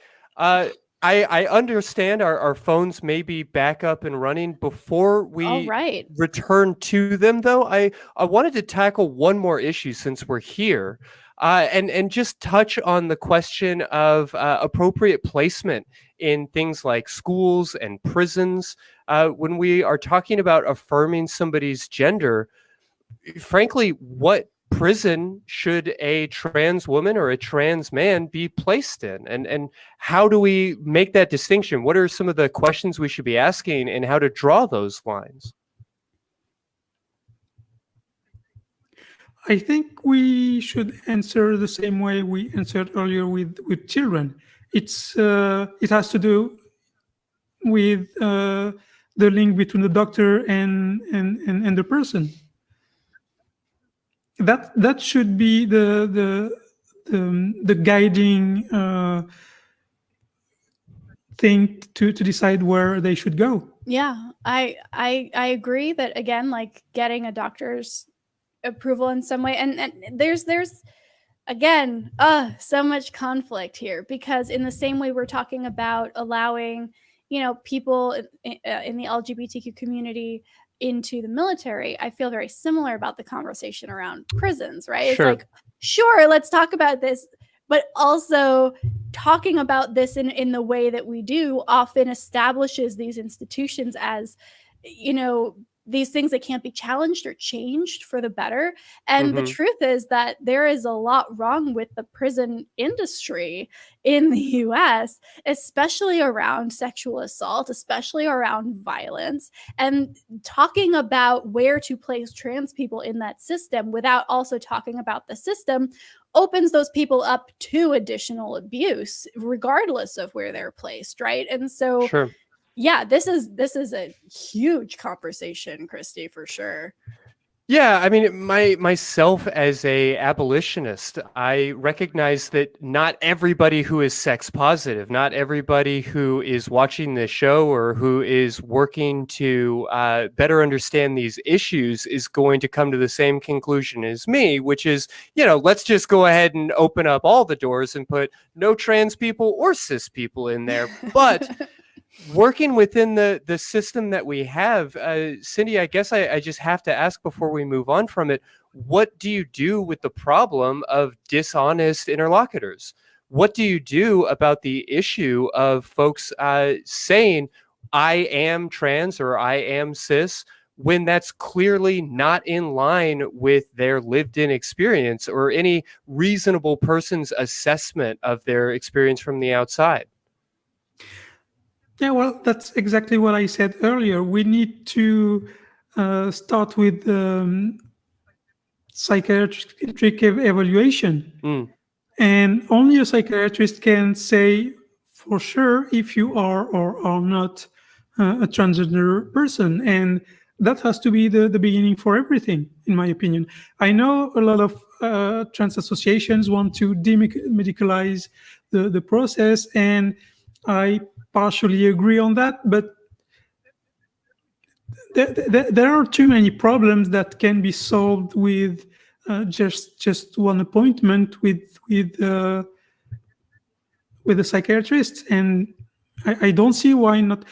I understand our phones may be back up and running. Before we return to them, though, I wanted to tackle one more issue since we're here, and just touch on the question of appropriate placement in things like schools and prisons. When we are talking about affirming somebody's gender, frankly, what prison should a trans woman or a trans man be placed in, and how do we make that distinction? What are some of the questions we should be asking, and how to draw those lines? I think we should answer the same way we answered earlier with children. It has to do with the link between the doctor and the person. That should be the guiding thing to decide where they should go. Yeah, I agree that, again, like getting a doctor's approval in some way, and there's again so much conflict here, because in the same way we're talking about allowing people in the LGBTQ community into the military, I feel very similar about the conversation around prisons, right? Sure. It's like, sure, let's talk about this, but also talking about this in the way that we do often establishes these institutions as, these things that can't be challenged or changed for the better. And the truth is that there is a lot wrong with the prison industry in the US, especially around sexual assault, especially around violence, and talking about where to place trans people in that system without also talking about the system opens those people up to additional abuse, regardless of where they're placed, right? And so yeah, this is a huge conversation, Christy, for sure. Yeah, I mean, myself as a abolitionist, I recognize that not everybody who is sex positive, not everybody who is watching this show or who is working to better understand these issues is going to come to the same conclusion as me, which is, let's just go ahead and open up all the doors and put no trans people or cis people in there. But working within the system that we have, Cindy, I guess I just have to ask before we move on from it, what do you do with the problem of dishonest interlocutors? What do you do about the issue of folks saying, I am trans or I am cis, when that's clearly not in line with their lived-in experience or any reasonable person's assessment of their experience from the outside? Yeah, well, that's exactly what I said earlier. We need to start with psychiatric evaluation. And only a psychiatrist can say for sure if you are or are not a transgender person. And that has to be the beginning for everything, in my opinion. I know a lot of trans associations want to demedicalize the process, and I partially agree on that, but there are too many problems that can be solved with just one appointment with a psychiatrist, and I don't see why not,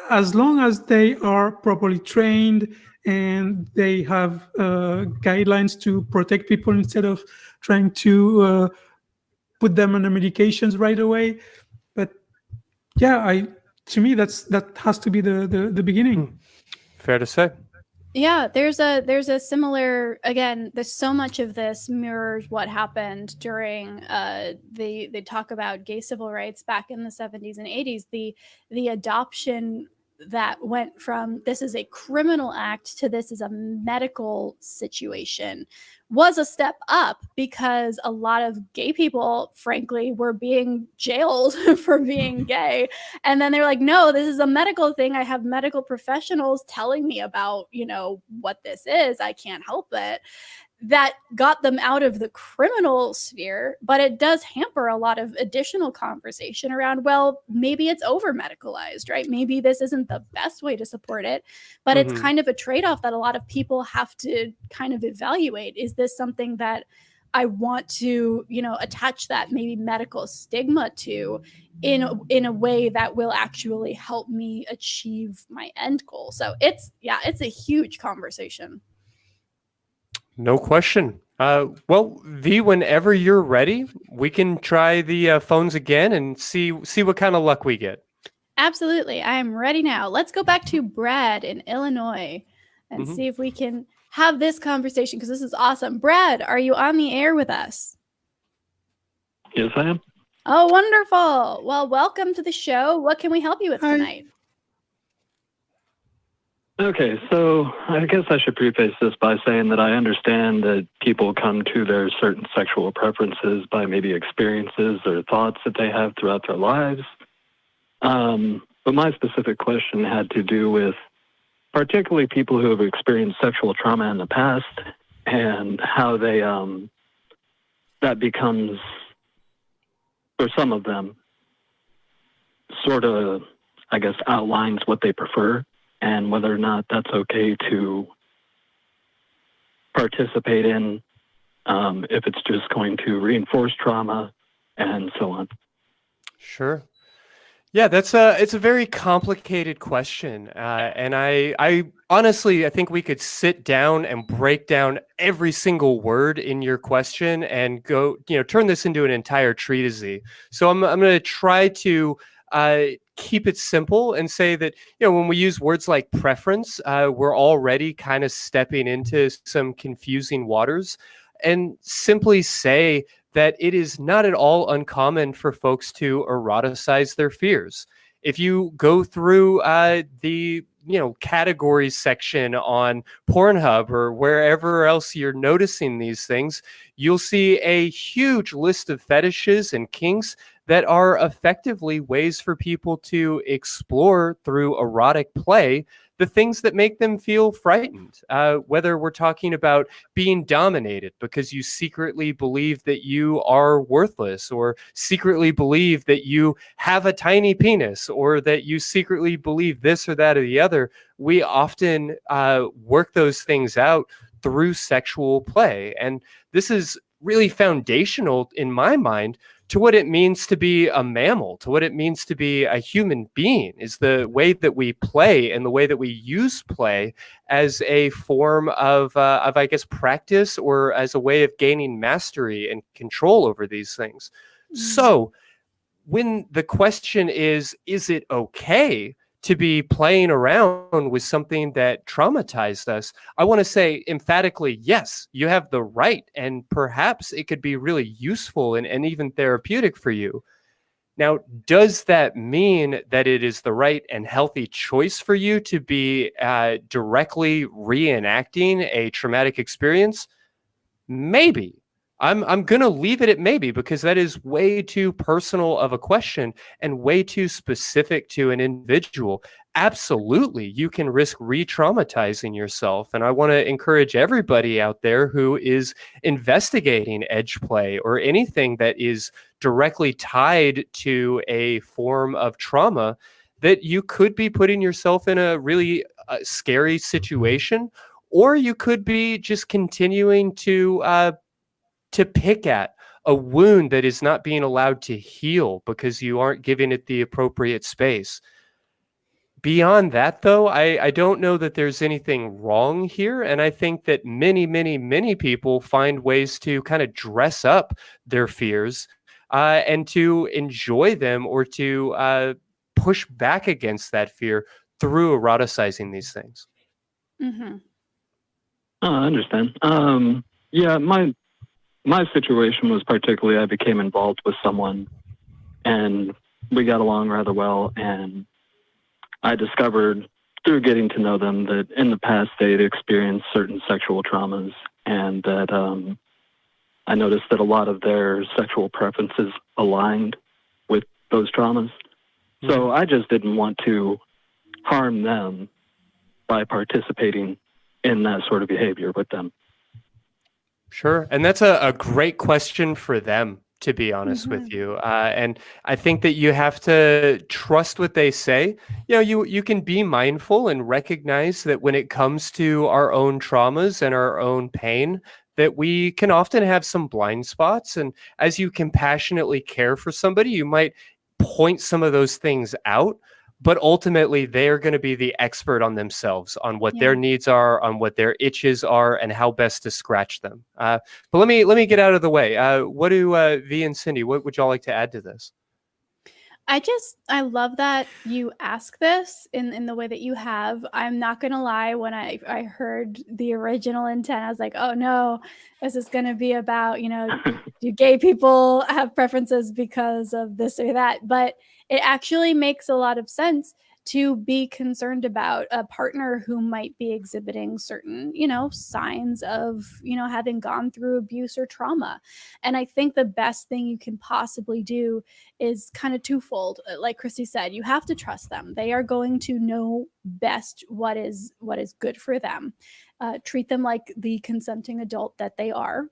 as long as they are properly trained and they have guidelines to protect people instead of trying to put them on the medications right away. But yeah, to me that has to be the beginning. Fair to say. Yeah, there's a similar, again, there's so much of this mirrors what happened during they talk about gay civil rights back in the 70s and 80s. The adoption that went from this is a criminal act to this is a medical situation was a step up, because a lot of gay people, frankly, were being jailed for being gay. And then they were like, no, this is a medical thing. I have medical professionals telling me about, what this is. I can't help it. That got them out of the criminal sphere, but it does hamper a lot of additional conversation around, well, maybe it's over medicalized, right? Maybe this isn't the best way to support it, but it's kind of a trade-off that a lot of people have to kind of evaluate. Is this something that I want to, attach that maybe medical stigma to in a way that will actually help me achieve my end goal? So it's a huge conversation. No question. Well, Vi, whenever you're ready, we can try the phones again and see what kind of luck we get. Absolutely. I am ready now. Let's go back to Brad in Illinois and see if we can have this conversation, because this is awesome. Brad, are you on the air with us? Yes, I am. Oh, wonderful. Well, welcome to the show. What can we help you with tonight? Okay, so I guess I should preface this by saying that I understand that people come to their certain sexual preferences by maybe experiences or thoughts that they have throughout their lives. But my specific question had to do with particularly people who have experienced sexual trauma in the past and how they that becomes, for some of them, sort of, I guess, outlines what they prefer, and whether or not that's okay to participate in, if it's just going to reinforce trauma and so on. Sure. Yeah, it's a very complicated question. And I honestly, I think we could sit down and break down every single word in your question and go, turn this into an entire treatise. So I'm going to try to keep it simple and say that, when we use words like preference, we're already kind of stepping into some confusing waters, and simply say that it is not at all uncommon for folks to eroticize their fears. If you go through the categories section on Pornhub or wherever else you're noticing these things, you'll see a huge list of fetishes and kinks that are effectively ways for people to explore through erotic play the things that make them feel frightened, whether we're talking about being dominated because you secretly believe that you are worthless, or secretly believe that you have a tiny penis, or that you secretly believe this or that or the other. We often work those things out through sexual play. And this is really foundational in my mind to what it means to be a mammal, to what it means to be a human being, is the way that we play and the way that we use play as a form of I guess, practice, or as a way of gaining mastery and control over these things. So when the question is it okay to be playing around with something that traumatized us. I want to say emphatically, yes, you have the right, and perhaps it could be really useful and even therapeutic for you. Now, does that mean that it is the right and healthy choice for you to be directly reenacting a traumatic experience? Maybe. I'm going to leave it at maybe, because that is way too personal of a question and way too specific to an individual. Absolutely, you can risk re-traumatizing yourself. And I want to encourage everybody out there who is investigating edge play or anything that is directly tied to a form of trauma, that you could be putting yourself in a really scary situation, or you could be just continuing to pick at a wound that is not being allowed to heal because you aren't giving it the appropriate space. Beyond that, though, I don't know that there's anything wrong here. And I think that many people find ways to kind of dress up their fears and to enjoy them, or to push back against that fear through eroticizing these things. Mm-hmm. Oh, I understand. Yeah, my situation was particularly, I became involved with someone and we got along rather well. And I discovered through getting to know them that in the past they'd experienced certain sexual traumas, and that I noticed that a lot of their sexual preferences aligned with those traumas. Mm-hmm. So I just didn't want to harm them by participating in that sort of behavior with them. Sure. And that's a great question for them, to be honest with you. And I think that you have to trust what they say. You can be mindful and recognize that when it comes to our own traumas and our own pain, that we can often have some blind spots. And as you compassionately care for somebody, you might point some of those things out. But ultimately, they are going to be the expert on themselves, on what their needs are, on what their itches are, and how best to scratch them. But let me get out of the way. What do Vi and Cindy? What would y'all like to add to this? I love that you ask this in the way that you have. I'm not going to lie. When I heard the original intent, I was like, oh no, this is going to be about, do gay people have preferences because of this or that? But it actually makes a lot of sense to be concerned about a partner who might be exhibiting certain, signs of, having gone through abuse or trauma. And I think the best thing you can possibly do is kind of twofold. Like Christy said, you have to trust them. They are going to know best what is good for them. Treat them like the consenting adult that they are.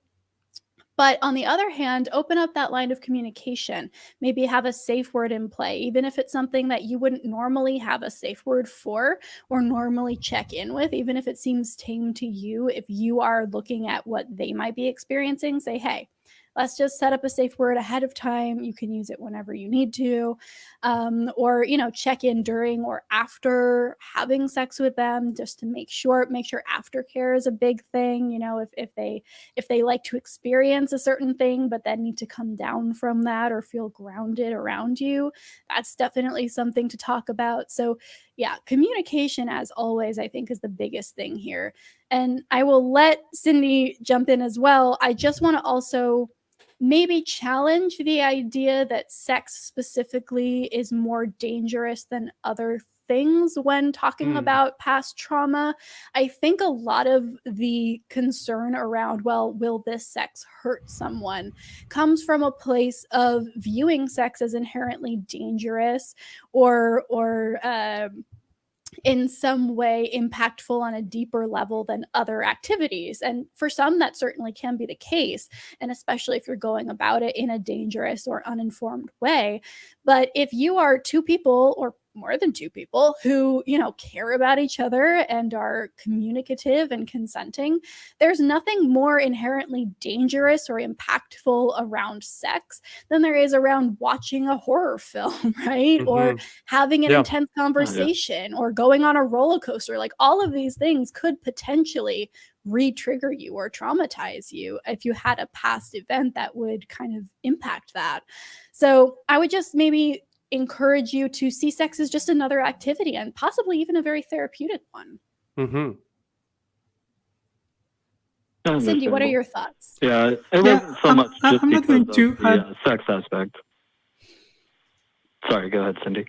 But on the other hand, open up that line of communication. Maybe have a safe word in play, even if it's something that you wouldn't normally have a safe word for or normally check in with, even if it seems tame to you. If you are looking at what they might be experiencing, say, hey, let's just set up a safe word ahead of time. You can use it whenever you need to, or, check in during or after having sex with them, just to make sure aftercare is a big thing. If they like to experience a certain thing, but then need to come down from that or feel grounded around you, that's definitely something to talk about. So yeah, communication, as always, I think is the biggest thing here. And I will let Cindy jump in as well. I just want to also maybe challenge the idea that sex specifically is more dangerous than other things when talking about past trauma. I think a lot of the concern around, well, will this sex hurt someone, comes from a place of viewing sex as inherently dangerous or in some way impactful on a deeper level than other activities. And for some, that certainly can be the case, and especially if you're going about it in a dangerous or uninformed way. But if you are two people or more than two people who, care about each other and are communicative and consenting, there's nothing more inherently dangerous or impactful around sex than there is around watching a horror film, right? Or having an intense conversation or going on a roller coaster. Like, all of these things could potentially re-trigger you or traumatize you if you had a past event that would kind of impact that. So I would just maybe encourage you to see sex as just another activity and possibly even a very therapeutic one. Mm-hmm. Cindy, what are your thoughts? Yeah, it wasn't so much just I'm not because going to of the sex aspect. Sorry, go ahead, Cindy.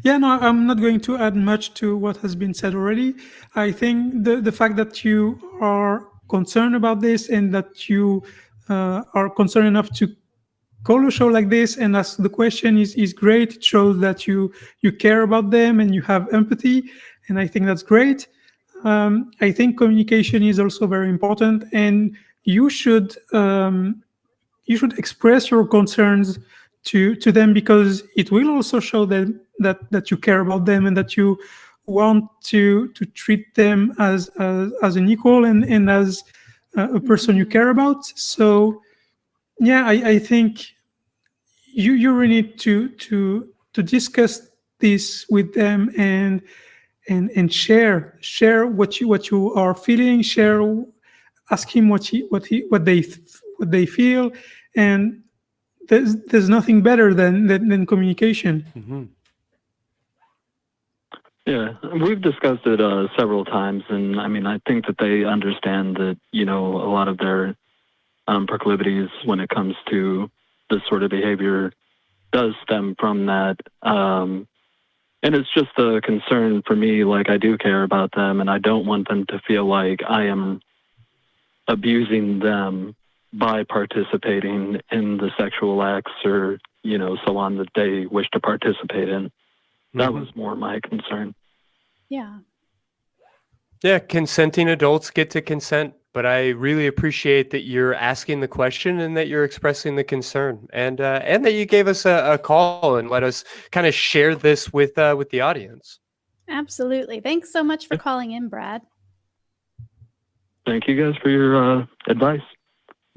Yeah, no, I'm not going to add much to what has been said already. I think the fact that you are concerned about this and that you are concerned enough to call a show like this and ask the question is great. It shows that you care about them and you have empathy, and I think that's great. I think communication is also very important, and you should express your concerns to them, because it will also show them that you care about them and that you want to treat them as an equal and as a person you care about. So yeah, I think you really need to discuss this with them and share what you are feeling. Ask him what they feel, and there's nothing better than communication. Mm-hmm. Yeah, we've discussed it several times, and I mean, I think that they understand that, you know, a lot of their proclivities when it comes to this sort of behavior does stem from that. And it's just a concern for me, like I do care about them, and I don't want them to feel like I am abusing them by participating in the sexual acts or, you know, so on that they wish to participate in. That was more my concern. Yeah. Yeah, consenting adults get to consent, but I really appreciate that you're asking the question and that you're expressing the concern, and that you gave us a call and let us kind of share this with the audience. Absolutely. Thanks so much for calling in, Brad. Thank you guys for your advice.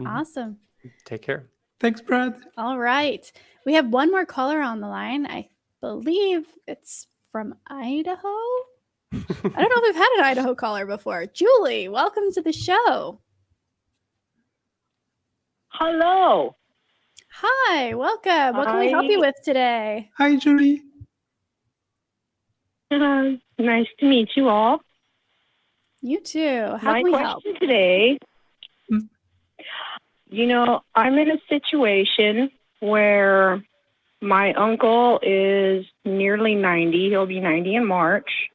Awesome. Take care. Thanks, Brad. All right. We have one more caller on the line. I believe it's from Idaho. I don't know if we've had an Idaho caller before. Julie, welcome to the show. Hello. Hi, welcome. What can we help you with today? Hi, Julie. Nice to meet you all. You too. How My can we help? question today, you know, I'm in a situation where my uncle is nearly 90. He'll be 90 in March.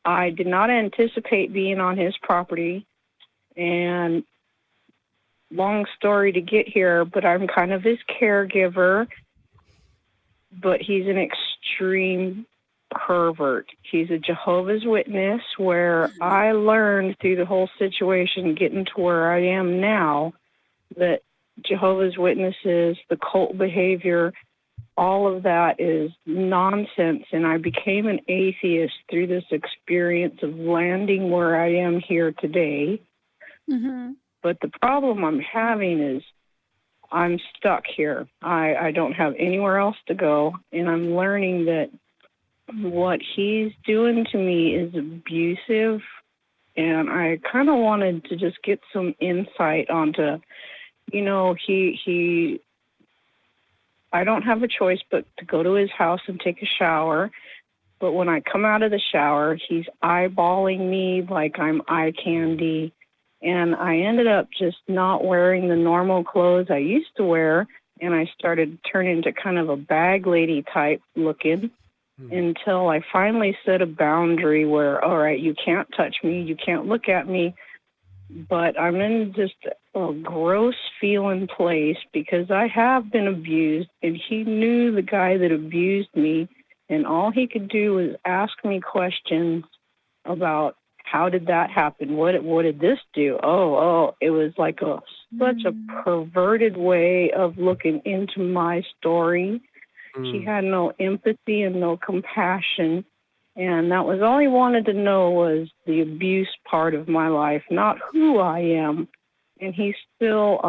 I did not anticipate being on his property, and long story to get here, but I'm kind of his caregiver, but he's an extreme pervert. He's a Jehovah's Witness, where I learned through the whole situation getting to where I am now that Jehovah's Witnesses, the cult behavior, all of that is nonsense, and I became an atheist through this experience of landing where I am here today. Mm-hmm. But the problem I'm having is I'm stuck here. I don't have anywhere else to go, and I'm learning that what he's doing to me is abusive, and I kind of wanted to just get some insight onto, you know, I don't have a choice but to go to his house and take a shower. But when I come out of the shower, he's eyeballing me like I'm eye candy. And I ended up just not wearing the normal clothes I used to wear. And I started turning into kind of a bag lady type looking until I finally set a boundary where, all right, you can't touch me, you can't look at me. But I'm in just a gross feeling place because I have been abused, and he knew the guy that abused me, and all he could do was ask me questions about how did that happen? What did this do? Oh, it was like such a perverted way of looking into my story. He had no empathy and no compassion. And that was all he wanted to know was the abuse part of my life, not who I am. And he's still,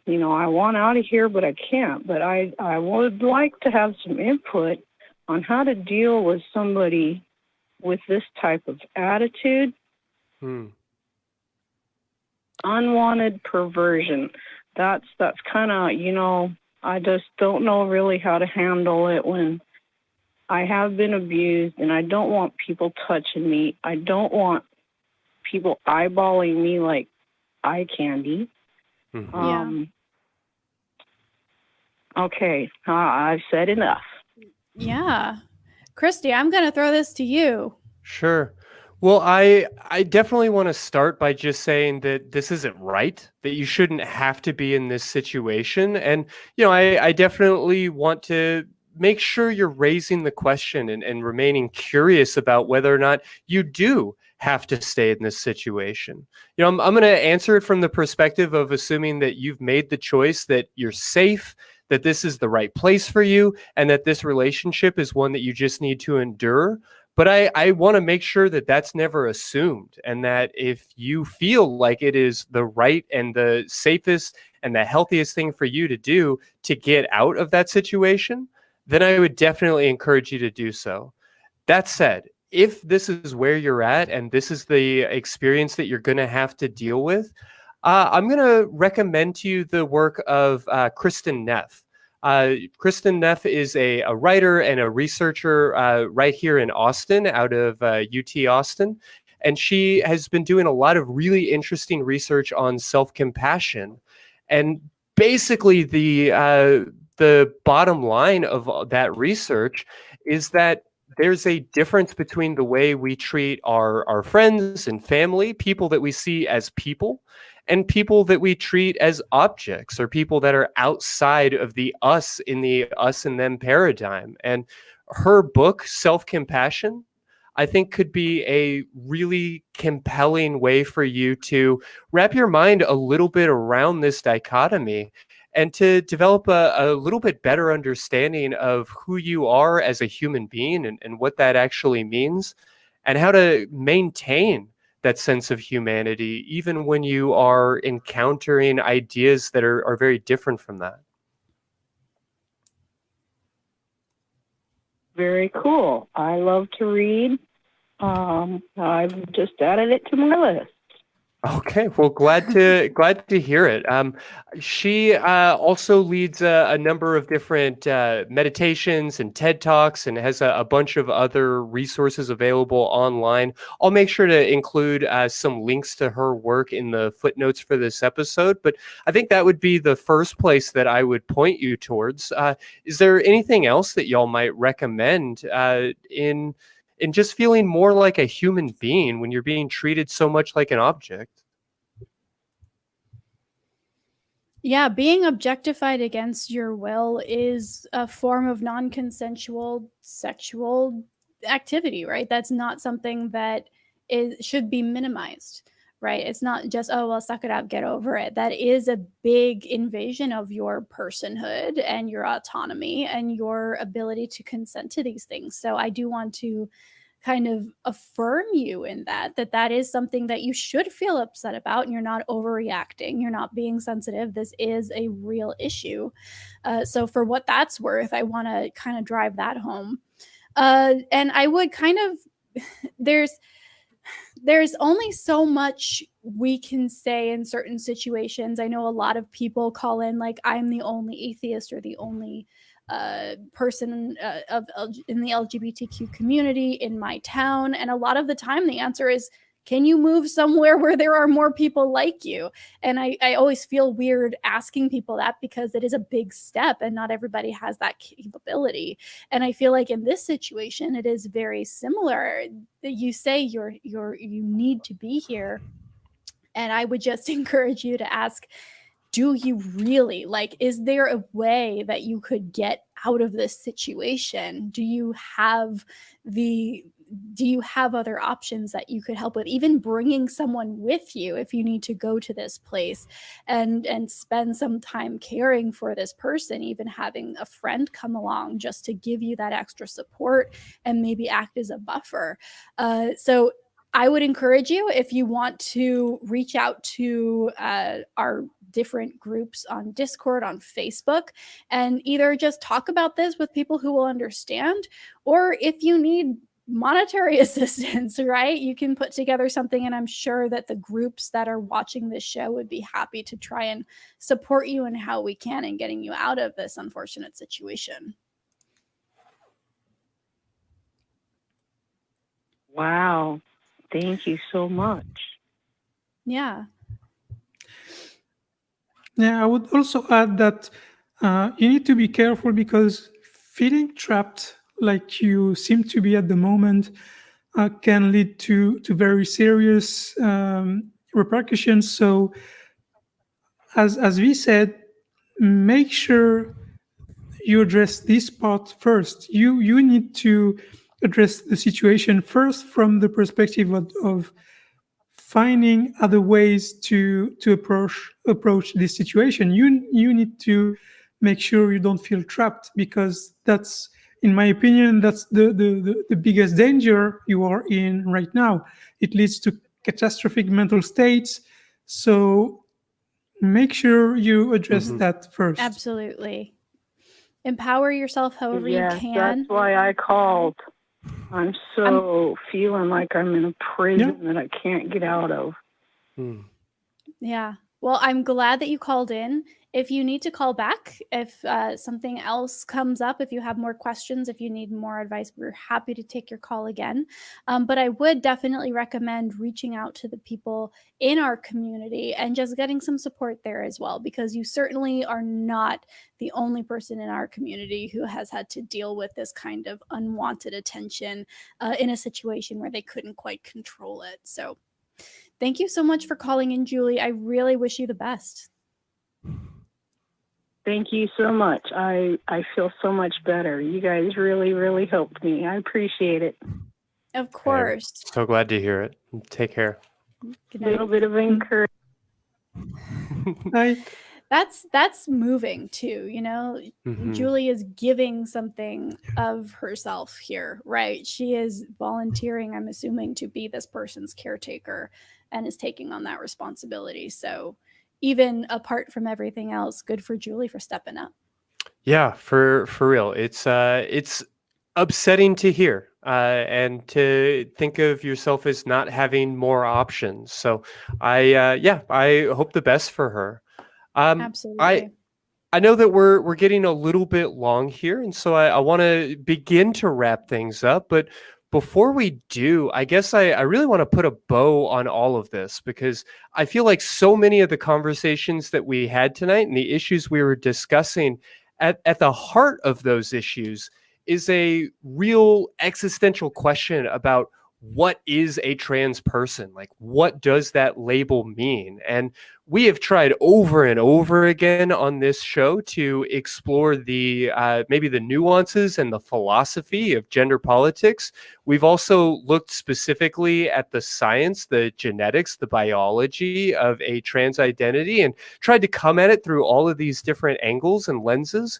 you know, I want out of here, but I can't. But I would like to have some input on how to deal with somebody with this type of attitude. Unwanted perversion. That's kind of, you know, I just don't know really how to handle it when I have been abused, and I don't want people touching me. I don't want people eyeballing me like eye candy. Okay, I've said enough. Yeah. Christy, I'm going to throw this to you. Sure. Well, I definitely want to start by just saying that this isn't right, that you shouldn't have to be in this situation. And, I definitely want to make sure you're raising the question and remaining curious about whether or not you do have to stay in this situation. I'm going to answer it from the perspective of assuming that you've made the choice, that you're safe, that this is the right place for you, and that this relationship is one that you just need to endure. But I want to make sure that that's never assumed, and that if you feel like it is the right and the safest and the healthiest thing for you to do to get out of that situation, then I would definitely encourage you to do so. That said, if this is where you're at and this is the experience that you're going to have to deal with, I'm going to recommend to you the work of Kristin Neff. Kristin Neff is a writer and a researcher right here in Austin, out of UT Austin. And she has been doing a lot of really interesting research on self-compassion. And basically the bottom line of that research is that there's a difference between the way we treat our friends and family, people that we see as people, and people that we treat as objects, or people that are outside of the us in the us and them paradigm. And her book, Self-Compassion, I think could be a really compelling way for you to wrap your mind a little bit around this dichotomy and to develop a little bit better understanding of who you are as a human being and what that actually means, and how to maintain that sense of humanity, even when you are encountering ideas that are very different from that. Very cool. I love to read. I've just added it to my list. Okay, well, glad to hear it. She also leads a number of different meditations and TED Talks, and has a bunch of other resources available online. I'll make sure to include some links to her work in the footnotes for this episode, but I think that would be the first place that I would point you towards. Is there anything else that y'all might recommend in just feeling more like a human being when you're being treated so much like an object? Yeah, being objectified against your will is a form of non-consensual sexual activity, right? That's not something that should be minimized, right? It's not just, oh, well, suck it up, get over it. That is a big invasion of your personhood and your autonomy and your ability to consent to these things. So I do want to kind of affirm you in that is something that you should feel upset about, and you're not overreacting, you're not being sensitive. This is a real issue. So for what that's worth, I want to kind of drive that home. And I would kind of, there's only so much we can say in certain situations. I know a lot of people call in like, I'm the only atheist or the only person in the LGBTQ community in my town. And a lot of the time the answer is, can you move somewhere where there are more people like you? And I always feel weird asking people that, because it is a big step and not everybody has that capability. And I feel like in this situation, it is very similar. You say you need to be here. And I would just encourage you to ask, do you really, like, is there a way that you could get out of this situation? Do you have other options that you could help with? Even bringing someone with you if you need to go to this place and spend some time caring for this person, even having a friend come along just to give you that extra support and maybe act as a buffer. So I would encourage you, if you want to reach out to our different groups on Discord, on Facebook, and either just talk about this with people who will understand, or if you need monetary assistance, right? You can put together something, and I'm sure that the groups that are watching this show would be happy to try and support you in how we can in getting you out of this unfortunate situation. Wow. Thank you so much. Yeah. Yeah, I would also add that you need to be careful, because feeling trapped like you seem to be at the moment can lead to very serious repercussions. So, as we said, make sure you address this part first. You need to address the situation first from the perspective of finding other ways to approach this situation. You need to make sure you don't feel trapped, because that's, in my opinion, that's the biggest danger you are in right now. It leads to catastrophic mental states. So make sure you address that first. Absolutely. Empower yourself however you Yes, can. that's why I called. I'm feeling like I'm in a prison that I can't get out of. Yeah. Well, I'm glad that you called in. If you need to call back, if something else comes up, if you have more questions, if you need more advice, we're happy to take your call again. But I would definitely recommend reaching out to the people in our community and just getting some support there as well, because you certainly are not the only person in our community who has had to deal with this kind of unwanted attention in a situation where they couldn't quite control it. So thank you so much for calling in, Julie. I really wish you the best. Thank you so much. I feel so much better. You guys really, really helped me. I appreciate it. Of course. I'm so glad to hear it. Take care. Good A night. little bit of encouragement. That's moving too, you know. Julie is giving something of herself here, right? She is volunteering, I'm assuming, to be this person's caretaker and is taking on that responsibility. So even apart from everything else, good for Julie for stepping up. Yeah, for real. It's upsetting to hear and to think of yourself as not having more options. So I hope the best for her. Absolutely. I know that we're getting a little bit long here, and so I want to begin to wrap things up. But before we do, I guess I really want to put a bow on all of this, because I feel like so many of the conversations that we had tonight and the issues we were discussing, at the heart of those issues is a real existential question about what is a trans person? Like, what does that label mean? And we have tried over and over again on this show to explore the maybe the nuances and the philosophy of gender politics. We've also looked specifically at the science, the genetics, the biology of a trans identity, and tried to come at it through all of these different angles and lenses.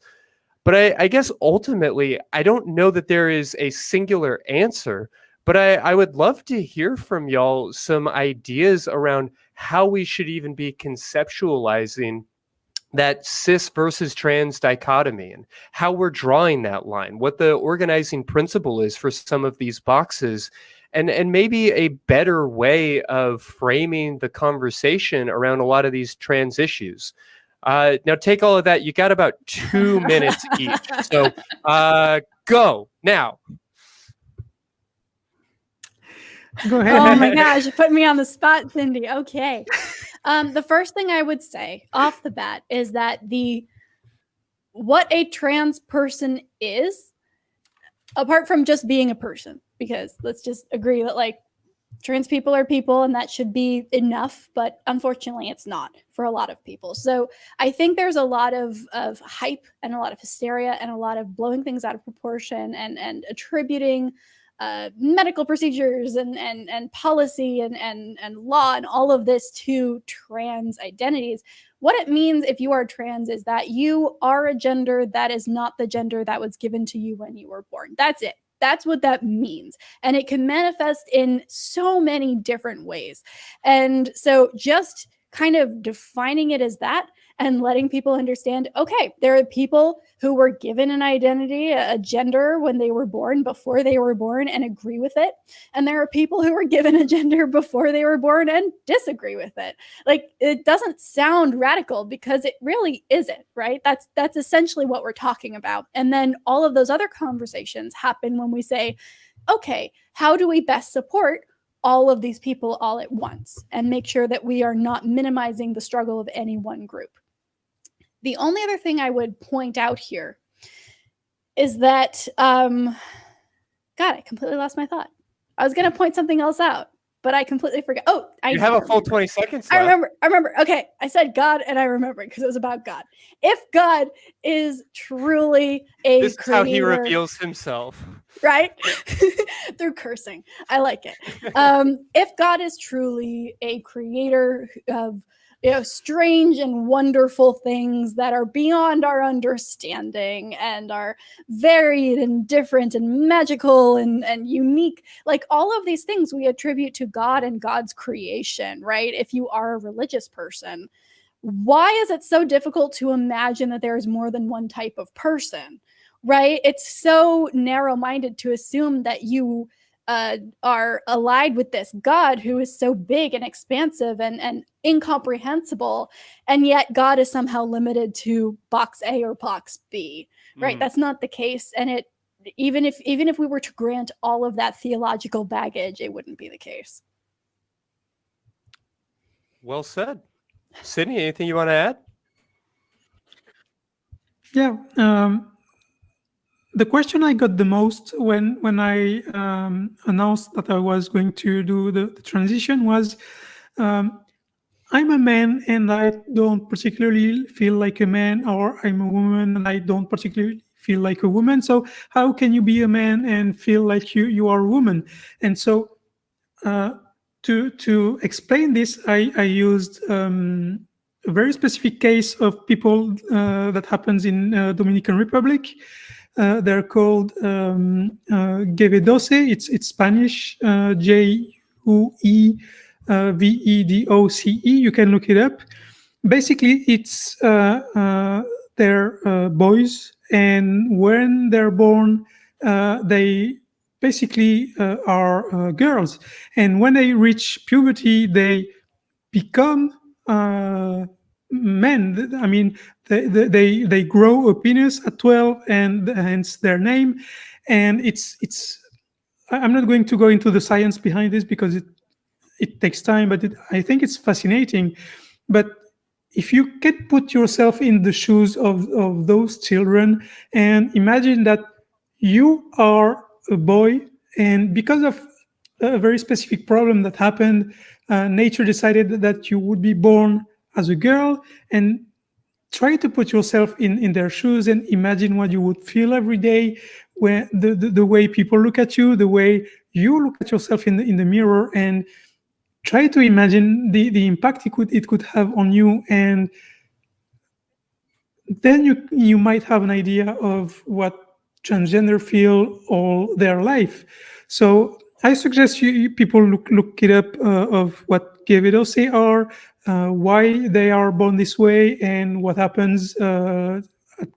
But I guess ultimately, I don't know that there is a singular answer. But I would love to hear from y'all some ideas around how we should even be conceptualizing that cis versus trans dichotomy, and how we're drawing that line, what the organizing principle is for some of these boxes, and maybe a better way of framing the conversation around a lot of these trans issues. Now take all of that. You got about 2 minutes each. So go now. Go ahead. Oh my gosh, you put me on the spot, Cindy. Okay. The first thing I would say off the bat is that what a trans person is, apart from just being a person, because let's just agree that like trans people are people and that should be enough, but unfortunately it's not for a lot of people. So I think there's a lot of hype and a lot of hysteria and a lot of blowing things out of proportion and attributing medical procedures and policy and law and all of this to trans identities. What it means if you are trans is that you are a gender that is not the gender that was given to you when you were born. That's it. That's what that means. And it can manifest in so many different ways. And so just kind of defining it as that and letting people understand, okay, there are people who were given an identity, a gender when they were born, before they were born, and agree with it. And there are people who were given a gender before they were born and disagree with it. Like, it doesn't sound radical because it really isn't, right? That's essentially what we're talking about. And then all of those other conversations happen when we say, okay, how do we best support all of these people all at once and make sure that we are not minimizing the struggle of any one group? The only other thing I would point out here is that, God, I completely lost my thought. I was going to point something else out, but I completely forgot. Oh, You have a full 20 seconds left. I remember. Okay, I said God, and I remember because it was about God. If God is truly a This is creator, how he reveals himself. right? Through cursing. I like it. If God is truly a creator of strange and wonderful things that are beyond our understanding and are varied and different and magical and unique, like all of these things we attribute to God and God's creation, right? If you are a religious person, why is it so difficult to imagine that there is more than one type of person, right? It's so narrow-minded to assume that you are allied with this God who is so big and expansive and incomprehensible, and yet God is somehow limited to box A or box B, right? That's not the case, and it even if we were to grant all of that theological baggage, it wouldn't be the case. Well said. Sydney, anything you want to add? Yeah. The question I got the most when I announced that I was going to do the transition was, I'm a man and I don't particularly feel like a man, or I'm a woman and I don't particularly feel like a woman. So how can you be a man and feel like you are a woman? And so to explain this, I used a very specific case of people that happens in Dominican Republic. They're called Gevedoce. It's Spanish, Juevedoce. You can look it up. Basically, it's they're boys, and when they're born, they basically are girls. And when they reach puberty, they become men. I mean, they grow a penis at 12, and hence their name. And it's I'm not going to go into the science behind this because it takes time, but I think it's fascinating. But if you can put yourself in the shoes of those children and imagine that you are a boy, and because of a very specific problem that happened, nature decided that you would be born as a girl, and try to put yourself in their shoes and imagine what you would feel every day when the way people look at you, the way you look at yourself in the mirror, and try to imagine the impact it could have on you. And then you might have an idea of what transgender feel all their life. So I suggest people look it up of what Gevedoce are, why they are born this way, and what happens at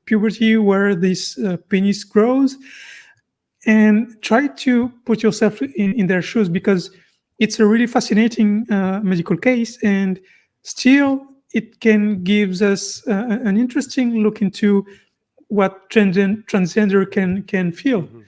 puberty where this penis grows, and try to put yourself in their shoes, because it's a really fascinating medical case, and still it can give us an interesting look into what transgender can feel. Mm-hmm.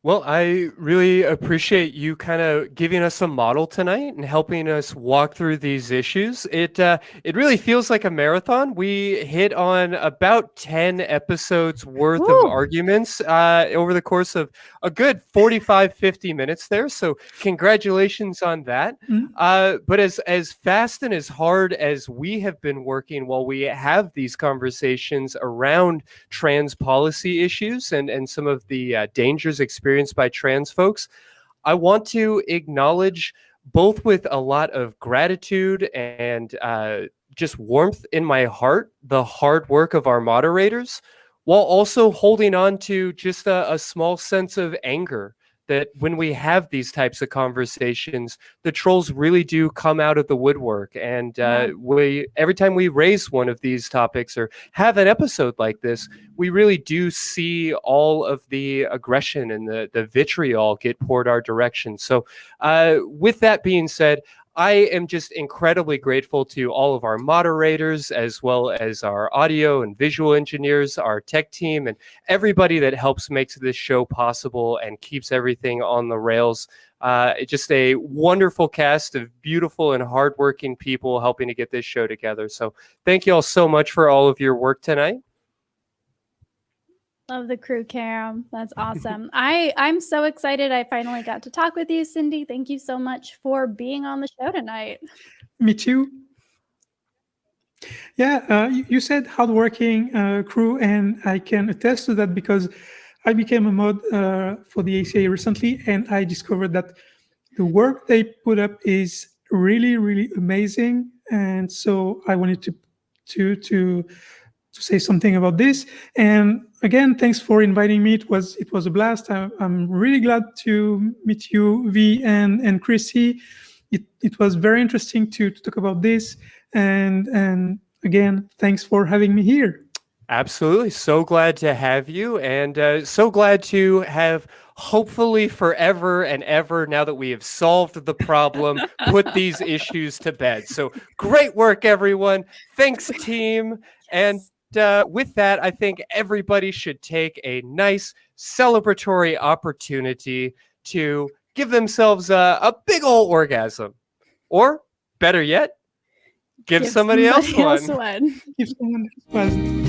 Well, I really appreciate you kind of giving us a model tonight and helping us walk through these issues. It really feels like a marathon. We hit on about 10 episodes worth of arguments over the course of a good 45, 50 minutes there. So congratulations on that. Mm-hmm. But as fast and as hard as we have been working while we have these conversations around trans policy issues and some of the dangers experienced by trans folks, I want to acknowledge, both with a lot of gratitude and just warmth in my heart, the hard work of our moderators, while also holding on to just a small sense of anger that when we have these types of conversations, the trolls really do come out of the woodwork. And every time we raise one of these topics or have an episode like this, we really do see all of the aggression and the vitriol get poured our direction. So with that being said, I am just incredibly grateful to all of our moderators, as well as our audio and visual engineers, our tech team, and everybody that helps makes this show possible and keeps everything on the rails. Just a wonderful cast of beautiful and hardworking people helping to get this show together. So thank you all so much for all of your work tonight. Love the crew, Cam. That's awesome. I'm so excited I finally got to talk with you, Cindy. Thank you so much for being on the show tonight. Me too. Yeah, you said hardworking crew, and I can attest to that because I became a mod for the ACA recently, and I discovered that the work they put up is really, really amazing. And so I wanted to say something about this. And again, thanks for inviting me. It was a blast. I'm really glad to meet you, Vi and Christy. It was very interesting to talk about this. And again, thanks for having me here. Absolutely. So glad to have you, and so glad to have, hopefully forever and ever, now that we have solved the problem, put these issues to bed. So great work, everyone. Thanks, team. And with that, I think everybody should take a nice celebratory opportunity to give themselves a big old orgasm. Or, better yet, give somebody else one. Give someone else one.